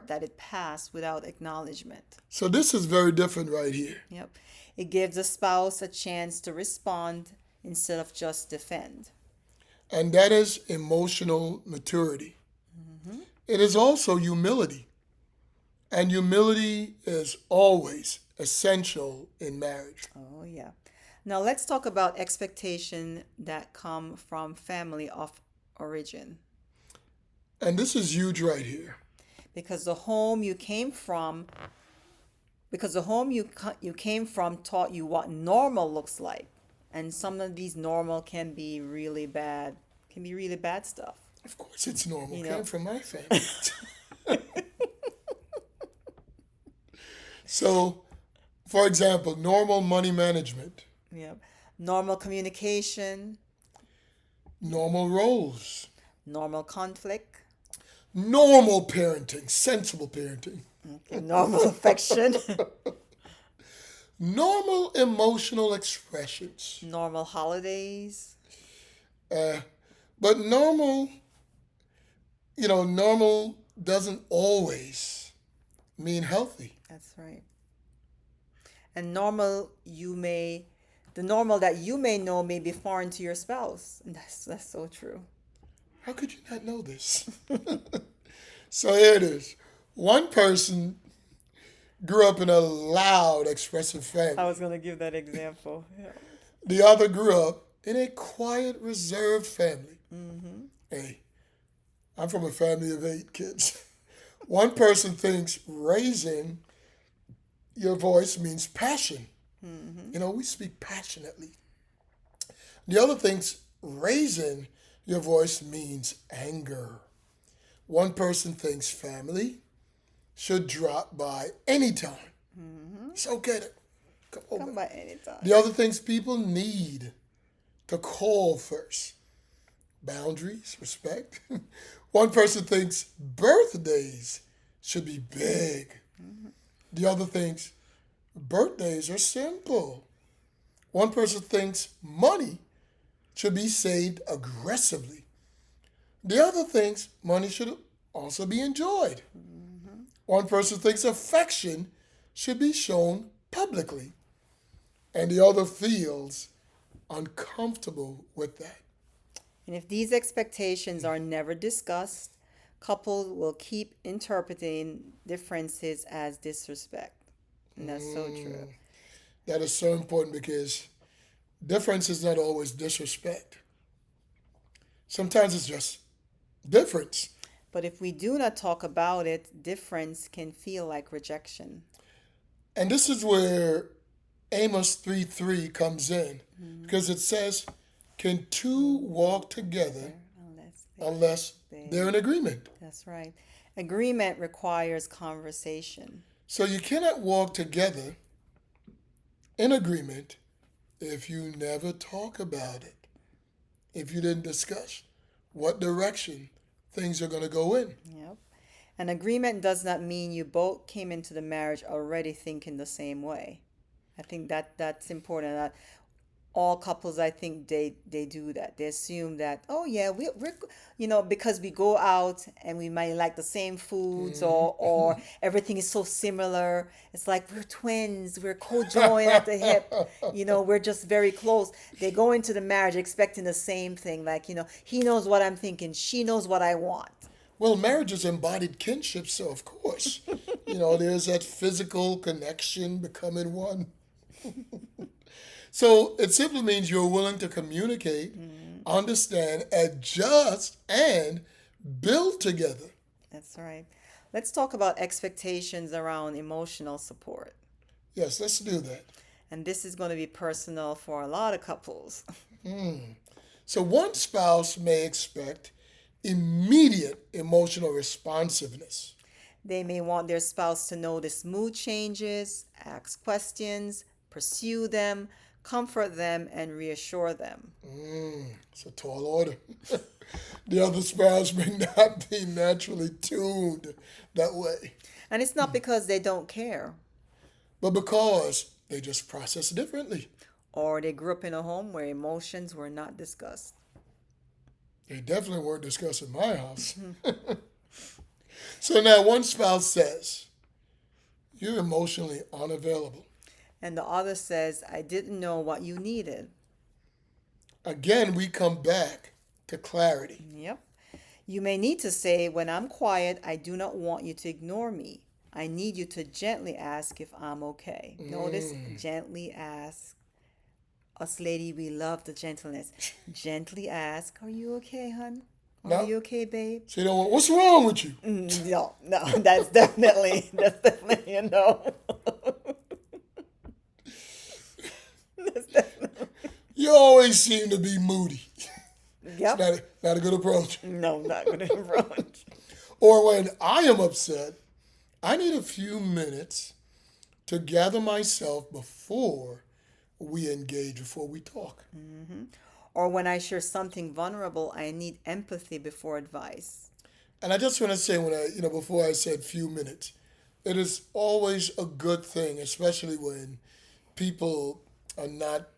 that it passed without acknowledgement. So this is very different right here. Yep. It gives the spouse a chance to respond instead of just defend. And that is emotional maturity. It is also humility. And humility is always essential in marriage. Oh, yeah. Now let's talk about expectation that come from family of origin. And this is huge right here. Because the home you came from taught you what normal looks like. And some of these normal can be really bad stuff. Of course it's normal. You know. Came from my family. So, for example, normal money management, Yep. Normal communication, normal roles, normal conflict, normal parenting, sensible parenting, normal affection, normal emotional expressions. normal holidays. But normal doesn't always mean healthy. That's right. And the normal that you may know may be foreign to your spouse. And that's so true. How could you not know this? So here it is. One person grew up in a loud, expressive family. I was going to give that example. Yeah. The other grew up in a quiet, reserved family. Hey, I'm from a family of 8 kids. One person thinks raising your voice means passion. We speak passionately. The other thinks raising your voice means anger. One person thinks family should drop by anytime. It's okay to come over. Come by anytime. The other things people need to call first. Boundaries, respect. One person thinks birthdays should be big. The other thinks birthdays are simple. One person thinks money should be saved aggressively. The other thinks money should also be enjoyed. One person thinks affection should be shown publicly. And the other feels uncomfortable with that. And if these expectations are never discussed, couples will keep interpreting differences as disrespect. And that's so true. That is so important because difference is not always disrespect. Sometimes it's just difference. But if we do not talk about it, difference can feel like rejection. And this is where Amos 3:3 comes in because it says, can two walk together unless they're in agreement. That's right. Agreement requires conversation. So you cannot walk together in agreement if you never talk about it, if you didn't discuss what direction things are going to go in. Yep. An agreement does not mean you both came into the marriage already thinking the same way. I think that's important. All couples, I think they do that. They assume that, oh yeah, we're because we go out and we might like the same foods, or everything is so similar. It's like we're twins, we're co-joined at the hip. We're just very close. They go into the marriage expecting the same thing, like, he knows what I'm thinking, she knows what I want. Well, marriage is embodied kinship, so of course, there's that physical connection, becoming one. So it simply means you're willing to communicate, understand, adjust, and build together. That's right. Let's talk about expectations around emotional support. Yes, let's do that. And this is going to be personal for a lot of couples. So one spouse may expect immediate emotional responsiveness. They may want their spouse to notice mood changes, ask questions, pursue them, comfort them, and reassure them. It's a tall order. The other spouse may not be naturally tuned that way, And it's not because they don't care, but because they just process differently. or they grew up in a home where emotions were not discussed. They definitely weren't discussed in my house. So now one spouse says, you're emotionally unavailable. And the other says, I didn't know what you needed. Again, we come back to clarity. Yep. You may need to say, when I'm quiet, I do not want you to ignore me. I need you to gently ask if I'm okay. Notice, gently ask. Us lady, we love the gentleness. Gently ask, are you okay, hon? Are No. you okay, babe? So you know what's wrong with you? No, that's definitely a no. That's definitely, You always seem to be moody. yep. Not a good approach. No, not going to approach. Or when I am upset, I need a few minutes to gather myself before we engage, before we talk. Or when I share something vulnerable, I need empathy before advice. And I just want to say, before I said few minutes, it is always a good thing, especially when people are not,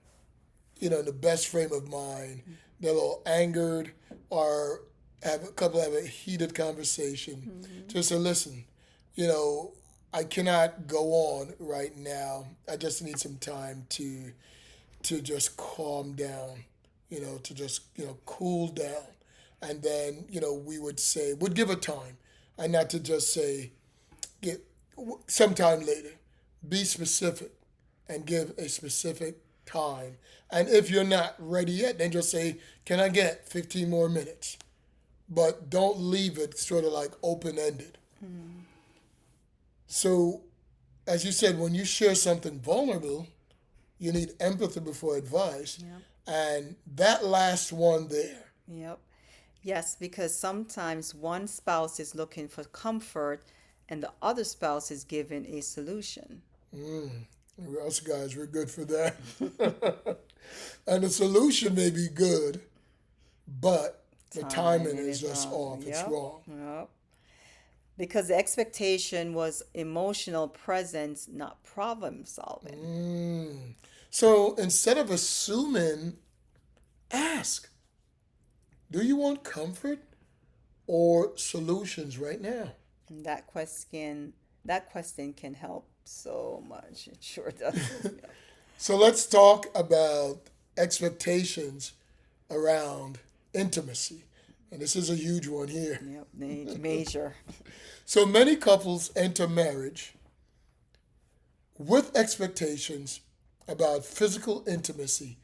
in the best frame of mind. They're a little angered, or have a heated conversation. Just say, listen, I cannot go on right now. I just need some time to just calm down, to just, cool down. And then, we'd give a time, and not to just say, get sometime later. Be specific and give a specific time. And if you're not ready yet, then just say, can I get 15 more minutes? But don't leave it sort of like open-ended. So, as you said, when you share something vulnerable, you need empathy before advice. Yep. And that last one there. Yep. Yes, because sometimes one spouse is looking for comfort and the other spouse is given a solution. Us guys, we're good for that. And the solution may be good, but the timing is just wrong. off. It's Yep. wrong. Yep. Because the expectation was emotional presence, not problem solving. So instead of assuming, ask, do you want comfort or solutions right now? And that question can help so much. It sure does. Yep. So let's talk about expectations around intimacy. And this is a huge one here. Yep. Major. So many couples enter marriage with expectations about physical intimacy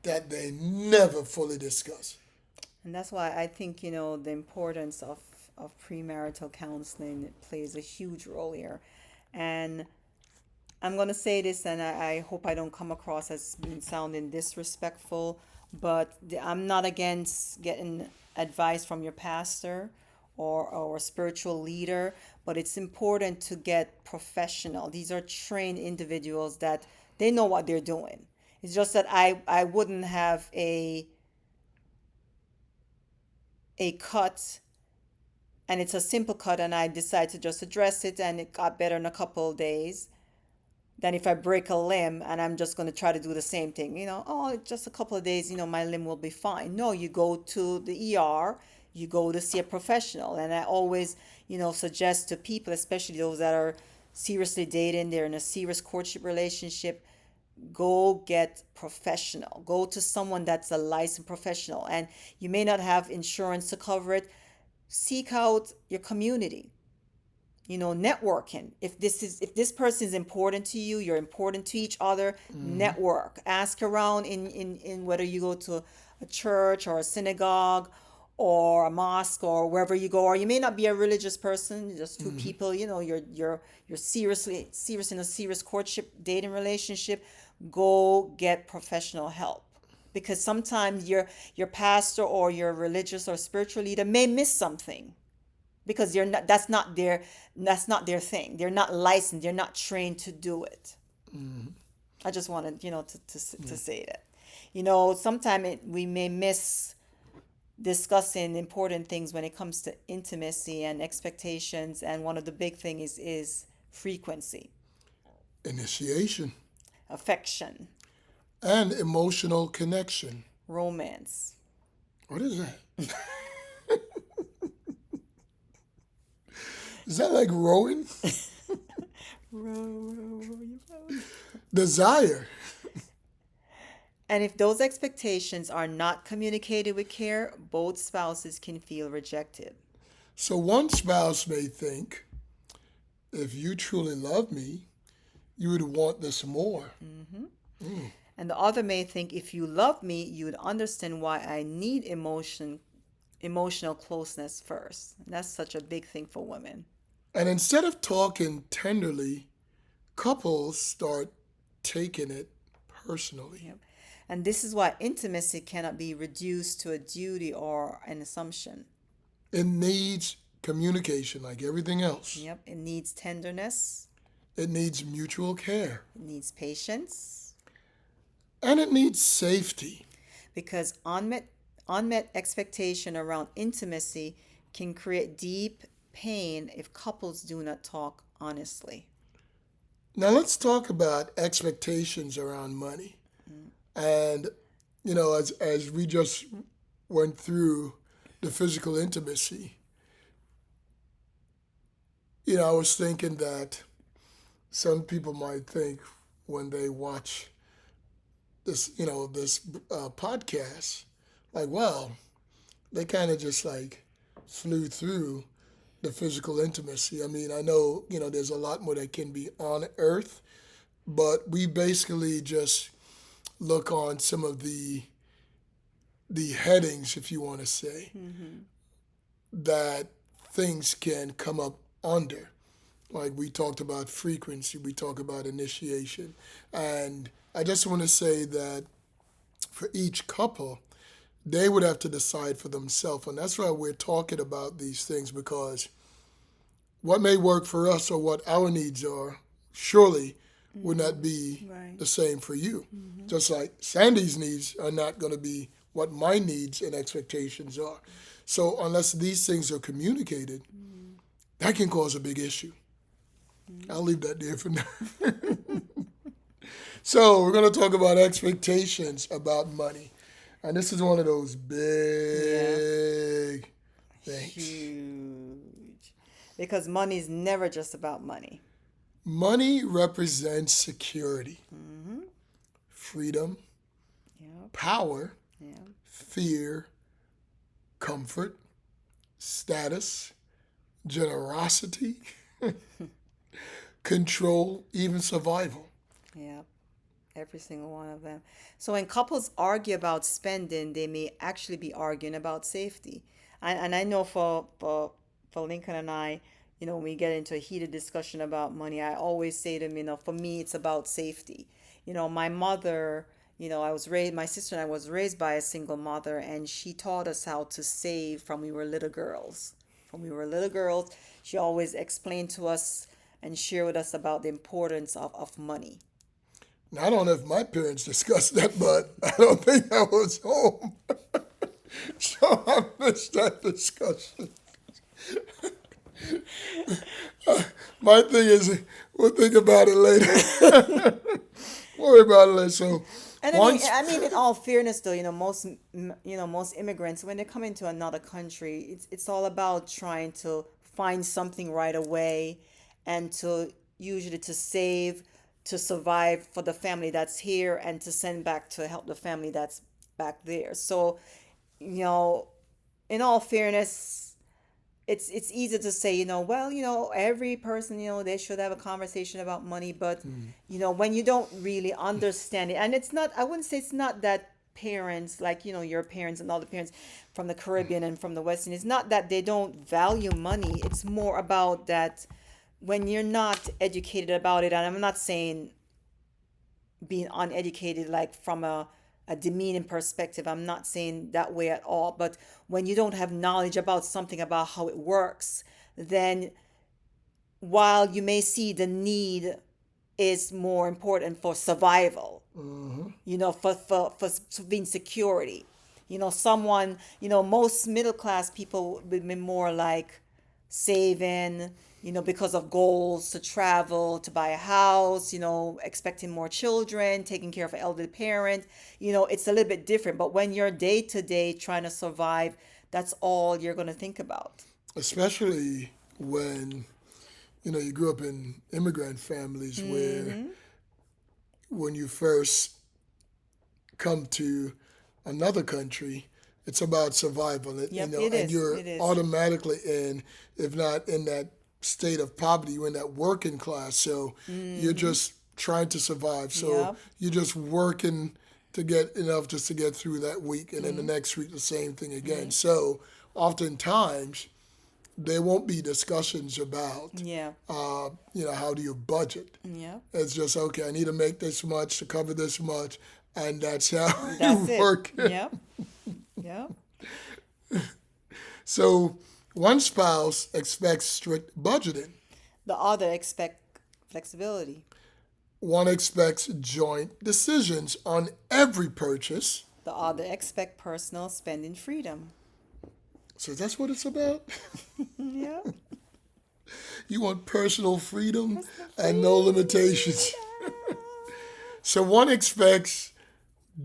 that they never fully discuss. And that's why I think, the importance of premarital counseling plays a huge role here. And I'm going to say this, and I hope I don't come across as being sounding disrespectful. But I'm not against getting advice from your pastor or a spiritual leader, but it's important to get professional. These are trained individuals that they know what they're doing. It's just that I wouldn't have a cut, and it's a simple cut, and I decide to just address it and it got better in a couple of days than if I break a limb and I'm just going to try to do the same thing. Oh, just a couple of days, my limb will be fine. No, you go to the ER, you go to see a professional. And I always, suggest to people, especially those that are seriously dating, they're in a serious courtship relationship, go get professional. Go to someone that's a licensed professional. And you may not have insurance to cover it. Seek out your community, networking. If this person is important to you, you're important to each other. Network, ask around in whether you go to a church or a synagogue or a mosque or wherever you go, or you may not be a religious person, just two people, you're serious in a serious courtship dating relationship. Go get professional help, because sometimes your pastor or your religious or spiritual leader may miss something, because they're not that's not their thing. They're not licensed, they're not trained to do it. I just wanted, to say that. Sometimes we may miss discussing important things when it comes to intimacy and expectations, and one of the big thing is frequency, Initiation affection, and emotional connection. romance. What is that? Is that like rowing? Row, row, row your boat. Desire. And if those expectations are not communicated with care, both spouses can feel rejected. So one spouse may think, if you truly love me, you would want this more. And the other may think, if you love me, you would understand why I need emotional closeness first. And that's such a big thing for women. And instead of talking tenderly, couples start taking it personally. Yep. And this is why intimacy cannot be reduced to a duty or an assumption. It needs communication like everything else. Yep. It needs tenderness, It needs mutual care. it needs patience, And it needs safety. because unmet expectation around intimacy can create deep pain if couples do not talk honestly. Now let's talk about expectations around money. And, as we just went through the physical intimacy, I was thinking that some people might think when they watch this podcast, like, well, they kind of just like flew through the physical intimacy. I mean, I know, there's a lot more that can be on earth, but we basically just look on some of the headings, if you want to say, that things can come up under. Like we talked about frequency, we talk about initiation. And I just want to say that for each couple, they would have to decide for themselves. And that's why we're talking about these things, because what may work for us or what our needs are surely would not be Right. the same for you. Just like Sandy's needs are not going to be what my needs and expectations are. So unless these things are communicated, that can cause a big issue. I'll leave that there for now. So we're going to talk about expectations about money. And this is one of those big things. Huge. Because money is never just about money. Money represents security, freedom, Yep. power, Yeah. fear, comfort, status, generosity, control, even survival. Yep. Every single one of them. So when couples argue about spending, they may actually be arguing about safety. And I know for Lincoln and I, when we get into a heated discussion about money, I always say to him, for me, it's about safety. My mother, My sister and I was raised by a single mother, and she taught us how to save from we were little girls. From we were little girls, she always explained to us and shared with us about the importance of money. Now, I don't know if my parents discussed that, but I don't think I was home. So I missed that discussion. My thing is, we'll think about it later. Worry about it later. So And once, in all fairness, though, most immigrants when they come into another country, it's all about trying to find something right away, and to usually to save, to survive for the family that's here, and to send back to help the family that's back there. So, you know, in all fairness, it's easy to say, well, every person, they should have a conversation about money, but when you don't really understand it, and it's not, I wouldn't say it's not that parents, like, your parents and all the parents from the Caribbean and from the Western, it's not that they don't value money. It's more about that when you're not educated about it, and I'm not saying being uneducated like from a demeaning perspective. I'm not saying that way at all. But when you don't have knowledge about something, about how it works, then while you may see the need is more important for survival, for being security. Most middle class people would be more like saving, because of goals to travel, to buy a house, expecting more children, taking care of an elderly parent. It's a little bit different. But when you're day to day trying to survive, that's all you're going to think about. especially when you grew up in immigrant families where when you first come to another country, it's about survival. Yep, And it is. you're It is. automatically in, if not in that state of poverty, you're in that working class. So you're just trying to survive. So Yep. you're just working to get enough just to get through that week, and then the next week the same thing again. So oftentimes there won't be discussions about Yeah. how do you budget. Yeah. It's just, okay, I need to make this much to cover this much, and that's how That's you it. work. Yep. Yep. So one spouse expects strict budgeting. The other expect flexibility. One expects joint decisions on every purchase. The other expect personal spending freedom. So that's what it's about. Yeah. You want personal freedom and no limitations. So one expects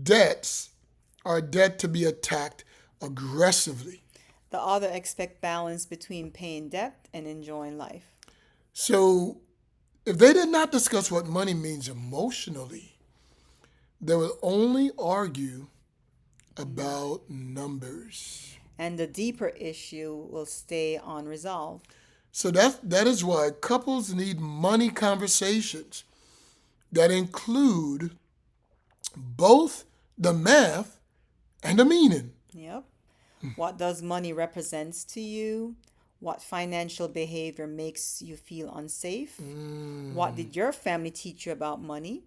debt to be attacked aggressively. The other expect balance between paying debt and enjoying life. So if they did not discuss what money means emotionally, they will only argue about numbers. And the deeper issue will stay unresolved. So that is why couples need money conversations that include both the math and the meaning. Yep. What does money represents to you? What financial behavior makes you feel unsafe? What did your family teach you about money?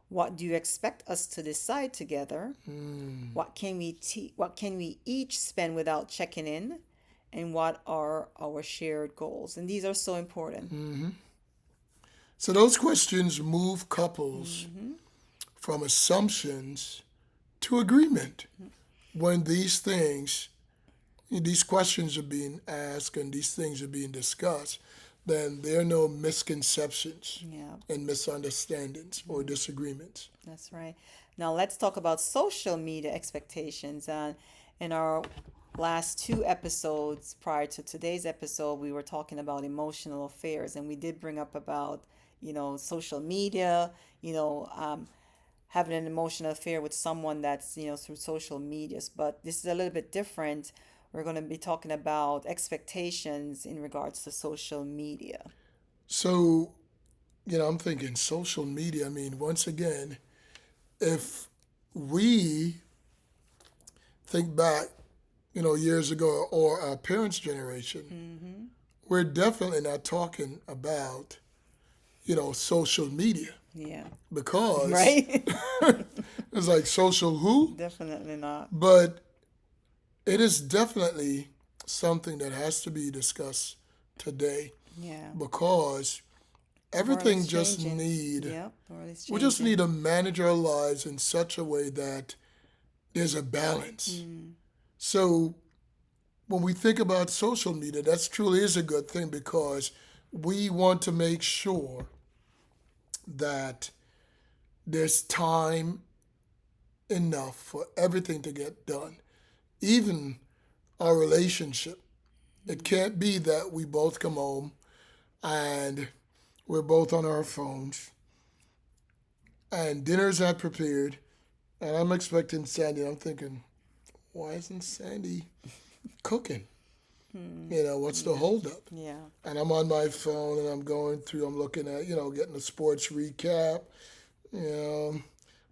What do you expect us to decide together? What can we each spend without checking in? And what are our shared goals? And these are so important. So those questions move couples from assumptions to agreement. When these questions are being asked and these things are being discussed, then there are no misconceptions Yeah, and misunderstandings or disagreements. that's right. Now let's talk about social media expectations. In our last two episodes prior to today's episode, we were talking about emotional affairs, and we did bring up about social media, having an emotional affair with someone that's through social medias. But this is a little bit different. We're going to be talking about expectations in regards to social media. So, I'm thinking social media. I mean, once again, if we think back, years ago, or our parents' generation, we're definitely not talking about, social media Yeah. because Right? It's like social who? Definitely not. But it is definitely something that has to be discussed today Yeah. because The world everything is just changing. need Yep. The world is we just need changing. to manage our lives in such a way that there's a balance. Mm. So when we think about social media, that's truly is a good thing because we want to make sure that there's time enough for everything to get done, even our relationship. It can't be that we both come home and we're both on our phones and dinner's not prepared and I'm expecting Sandy. I'm thinking, why isn't Sandy cooking? Mm. What's the Yeah. holdup? Yeah. And I'm on my phone and I'm going through, I'm looking at, getting a sports recap, you know,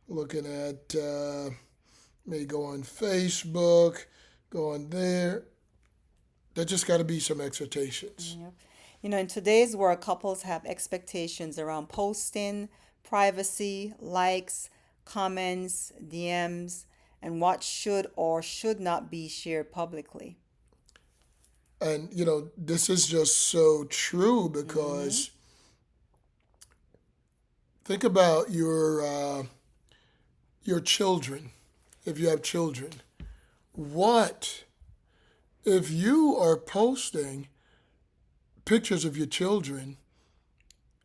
looking at maybe go on Facebook, go on there. There just got to be some expectations. Yep. In today's world, couples have expectations around posting, privacy, likes, comments, DMs, and what should or should not be shared publicly. And, this is just so true Mm-hmm. because think about your children, if you have children. What if you are posting pictures of your children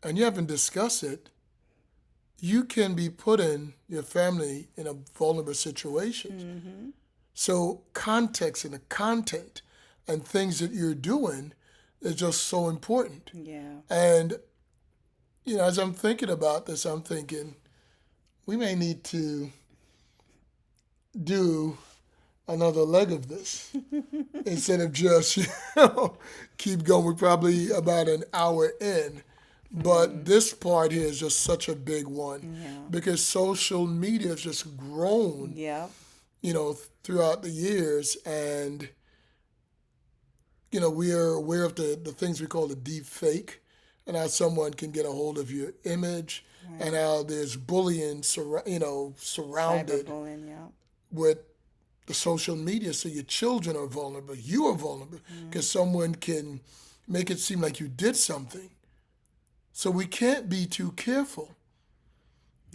and you haven't discussed it? You can be putting your family in a vulnerable situation. Mm-hmm. So context and the content and things that you're doing is just so important. Yeah. And as I'm thinking about this, I'm thinking we may need to do another leg of this instead of just keep going. We're probably about an hour in, but Mm. this part here is just such a big one Yeah. because social media has just grown, Yeah. throughout the years, and we are aware of the things we call the deep fake and how someone can get a hold of your image and Right. how there's bullying surrounded Cyberbullying. Yeah. with the social media. So your children are vulnerable, you are vulnerable Mm. because someone can make it seem like you did something. So we can't be too careful.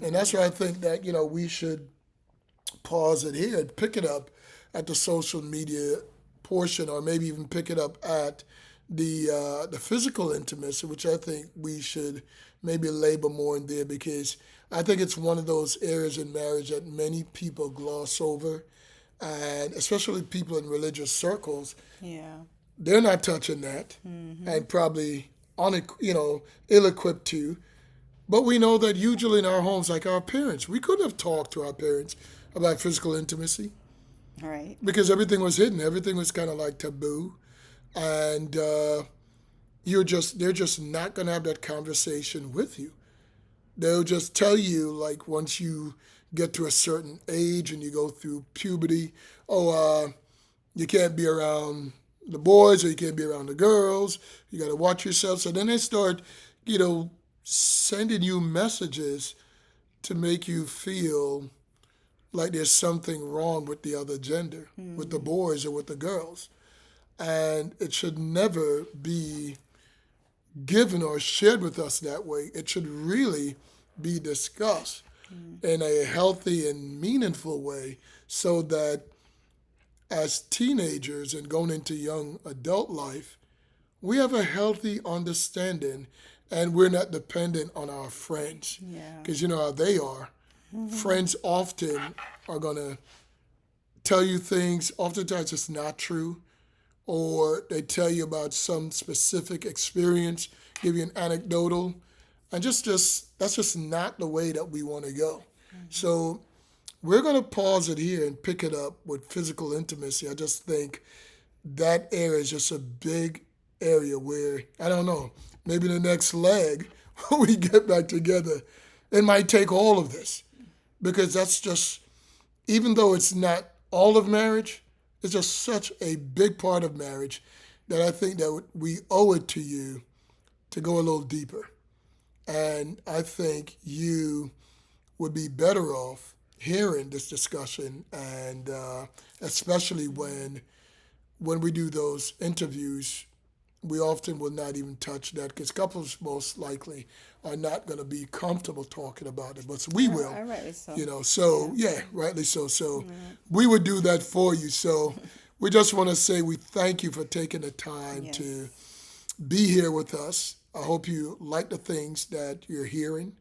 And that's Right. why I think that we should pause it here and pick it up at the social media portion, or maybe even pick it up at the physical intimacy, which I think we should maybe labor more in there because I think it's one of those areas in marriage that many people gloss over, and especially people in religious circles, Yeah. they're not touching that, Mm-hmm. and probably ill-equipped to. But we know that usually in our homes, like our parents, we couldn't have talked to our parents about physical intimacy Right. because everything was hidden. Everything was kind of like taboo, and they're just not gonna have that conversation with you. They'll just tell you like once you get to a certain age and you go through puberty, oh, you can't be around the boys or you can't be around the girls. You got to watch yourself. So then they start, sending you messages to make you feel like there's something wrong with the other gender, with the Mm-hmm. boys or with the girls. And it should never be given or shared with us that way. It should really be discussed Mm. in a healthy and meaningful way so that as teenagers and going into young adult life, we have a healthy understanding and we're not dependent on our friends. Yeah. Because you know how they are. Friends often are going to tell you things, oftentimes it's not true, or they tell you about some specific experience, give you an anecdotal, and just that's just not the way that we want to go. Mm-hmm. So we're going to pause it here and pick it up with physical intimacy. I just think that area is just a big area where, I don't know, maybe the next leg, when we get back together, it might take all of this. Because that's just, even though it's not all of marriage, it's just such a big part of marriage that I think that we owe it to you to go a little deeper. And I think you would be better off hearing this discussion, and especially when we do those interviews, we often will not even touch that because couples most likely are not going to be comfortable talking about it, but we will. Rightly so. So yeah, rightly so. So we would do that for you. So we just want to say we thank you for taking the time to Yes. be here with us. I hope you like the things that you're hearing.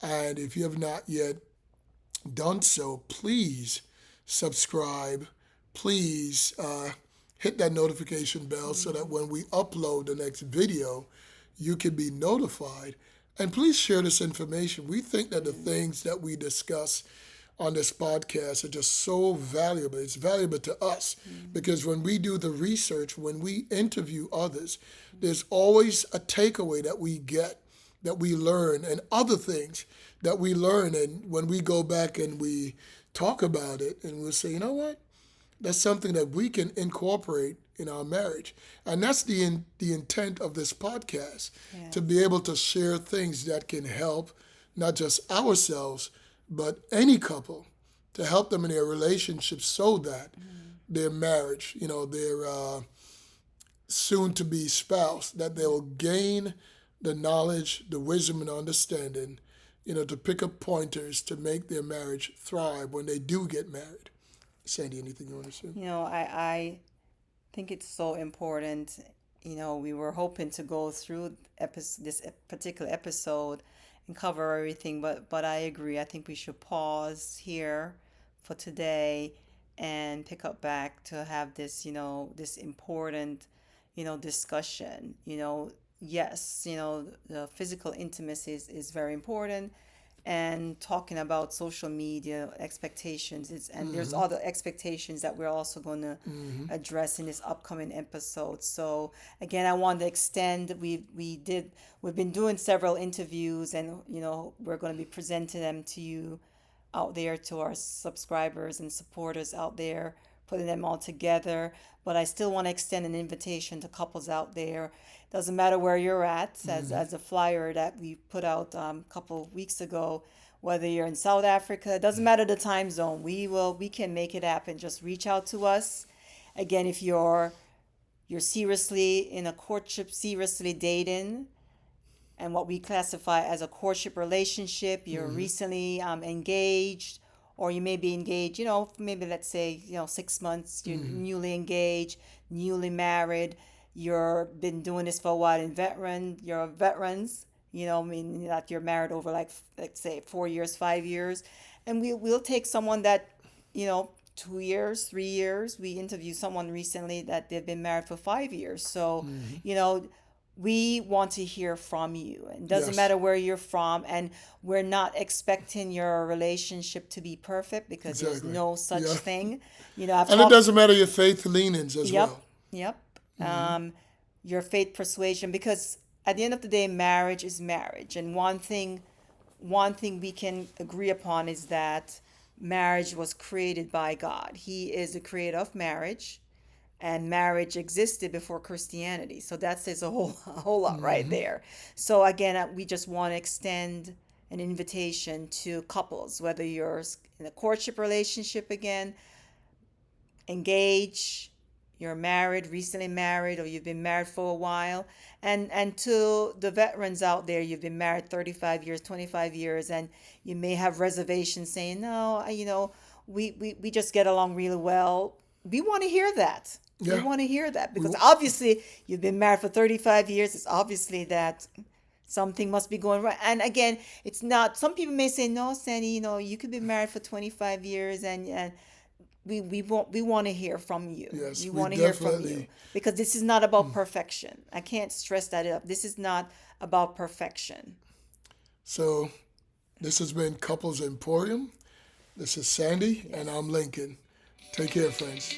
And if you have not yet done so, please subscribe. Please hit that notification bell so that when we upload the next video, you can be notified. And please share this information. We think that the things that we discuss on this podcast are just so valuable. It's valuable to us because when we do the research, when we interview others, there's always a takeaway that we get, that we learn, and other things that we learn. And when we go back and we talk about it, and we'll say, you know what? That's something that we can incorporate in our marriage. And that's the intent of this podcast, to be able to share things that can help not just ourselves, but any couple, to help them in their relationship so that their marriage, their soon to be spouse, that they will gain the knowledge, the wisdom, and understanding, to pick up pointers to make their marriage thrive when they do get married. Sandy, anything you want to say? I think it's so important. We were hoping to go through this particular episode and cover everything, but I agree. I think we should pause here for today and pick up back to have this, this important, discussion. Yes, the physical intimacy is very important, and talking about social media expectations, and there's other expectations that we're also going to address in this upcoming episode. So again, I want to extend, we've been doing several interviews, and we're going to be presenting them to you out there, to our subscribers and supporters out there, putting them all together. But I still want to extend an invitation to couples out there. Doesn't matter where you're at, as a flyer that we put out a couple of weeks ago, whether you're in South Africa, it doesn't matter the time zone. We can make it happen. Just reach out to us. Again, if you're seriously in a courtship, seriously dating, and what we classify as a courtship relationship, you're recently engaged, or you may be engaged, maybe let's say, 6 months, you're newly engaged, newly married, you've been doing this for a while, and you're veterans, that you're married over let's say 4 years, 5 years. And we'll take someone that, 2 years, 3 years. We interviewed someone recently that they've been married for 5 years. So, we want to hear from you. It doesn't matter where you're from, and we're not expecting your relationship to be perfect, because there's no such thing. And it doesn't matter your faith leanings as well. Yep. Your faith persuasion, because at the end of the day, marriage is marriage. And one thing we can agree upon is that marriage was created by God. He is the creator of marriage. And marriage existed before Christianity. So that says a whole lot right there. So again, we just want to extend an invitation to couples, whether you're in a courtship relationship, again, engaged, you're married, recently married, or you've been married for a while. And to the veterans out there, you've been married 35 years, 25 years, and you may have reservations saying, no, we just get along really well. We want to hear that. We want to hear that, because obviously you've been married for 35 years. It's obviously that something must be going right. And again, it's not, some people may say, no, Sandy, you could be married for 25 years, and we want to hear from you. Yes, we want to hear from you, because this is not about perfection. I can't stress that enough. This is not about perfection. So this has been Couples Emporium. This is Sandy, and I'm Lincoln. Take care, friends.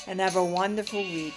And have a wonderful week.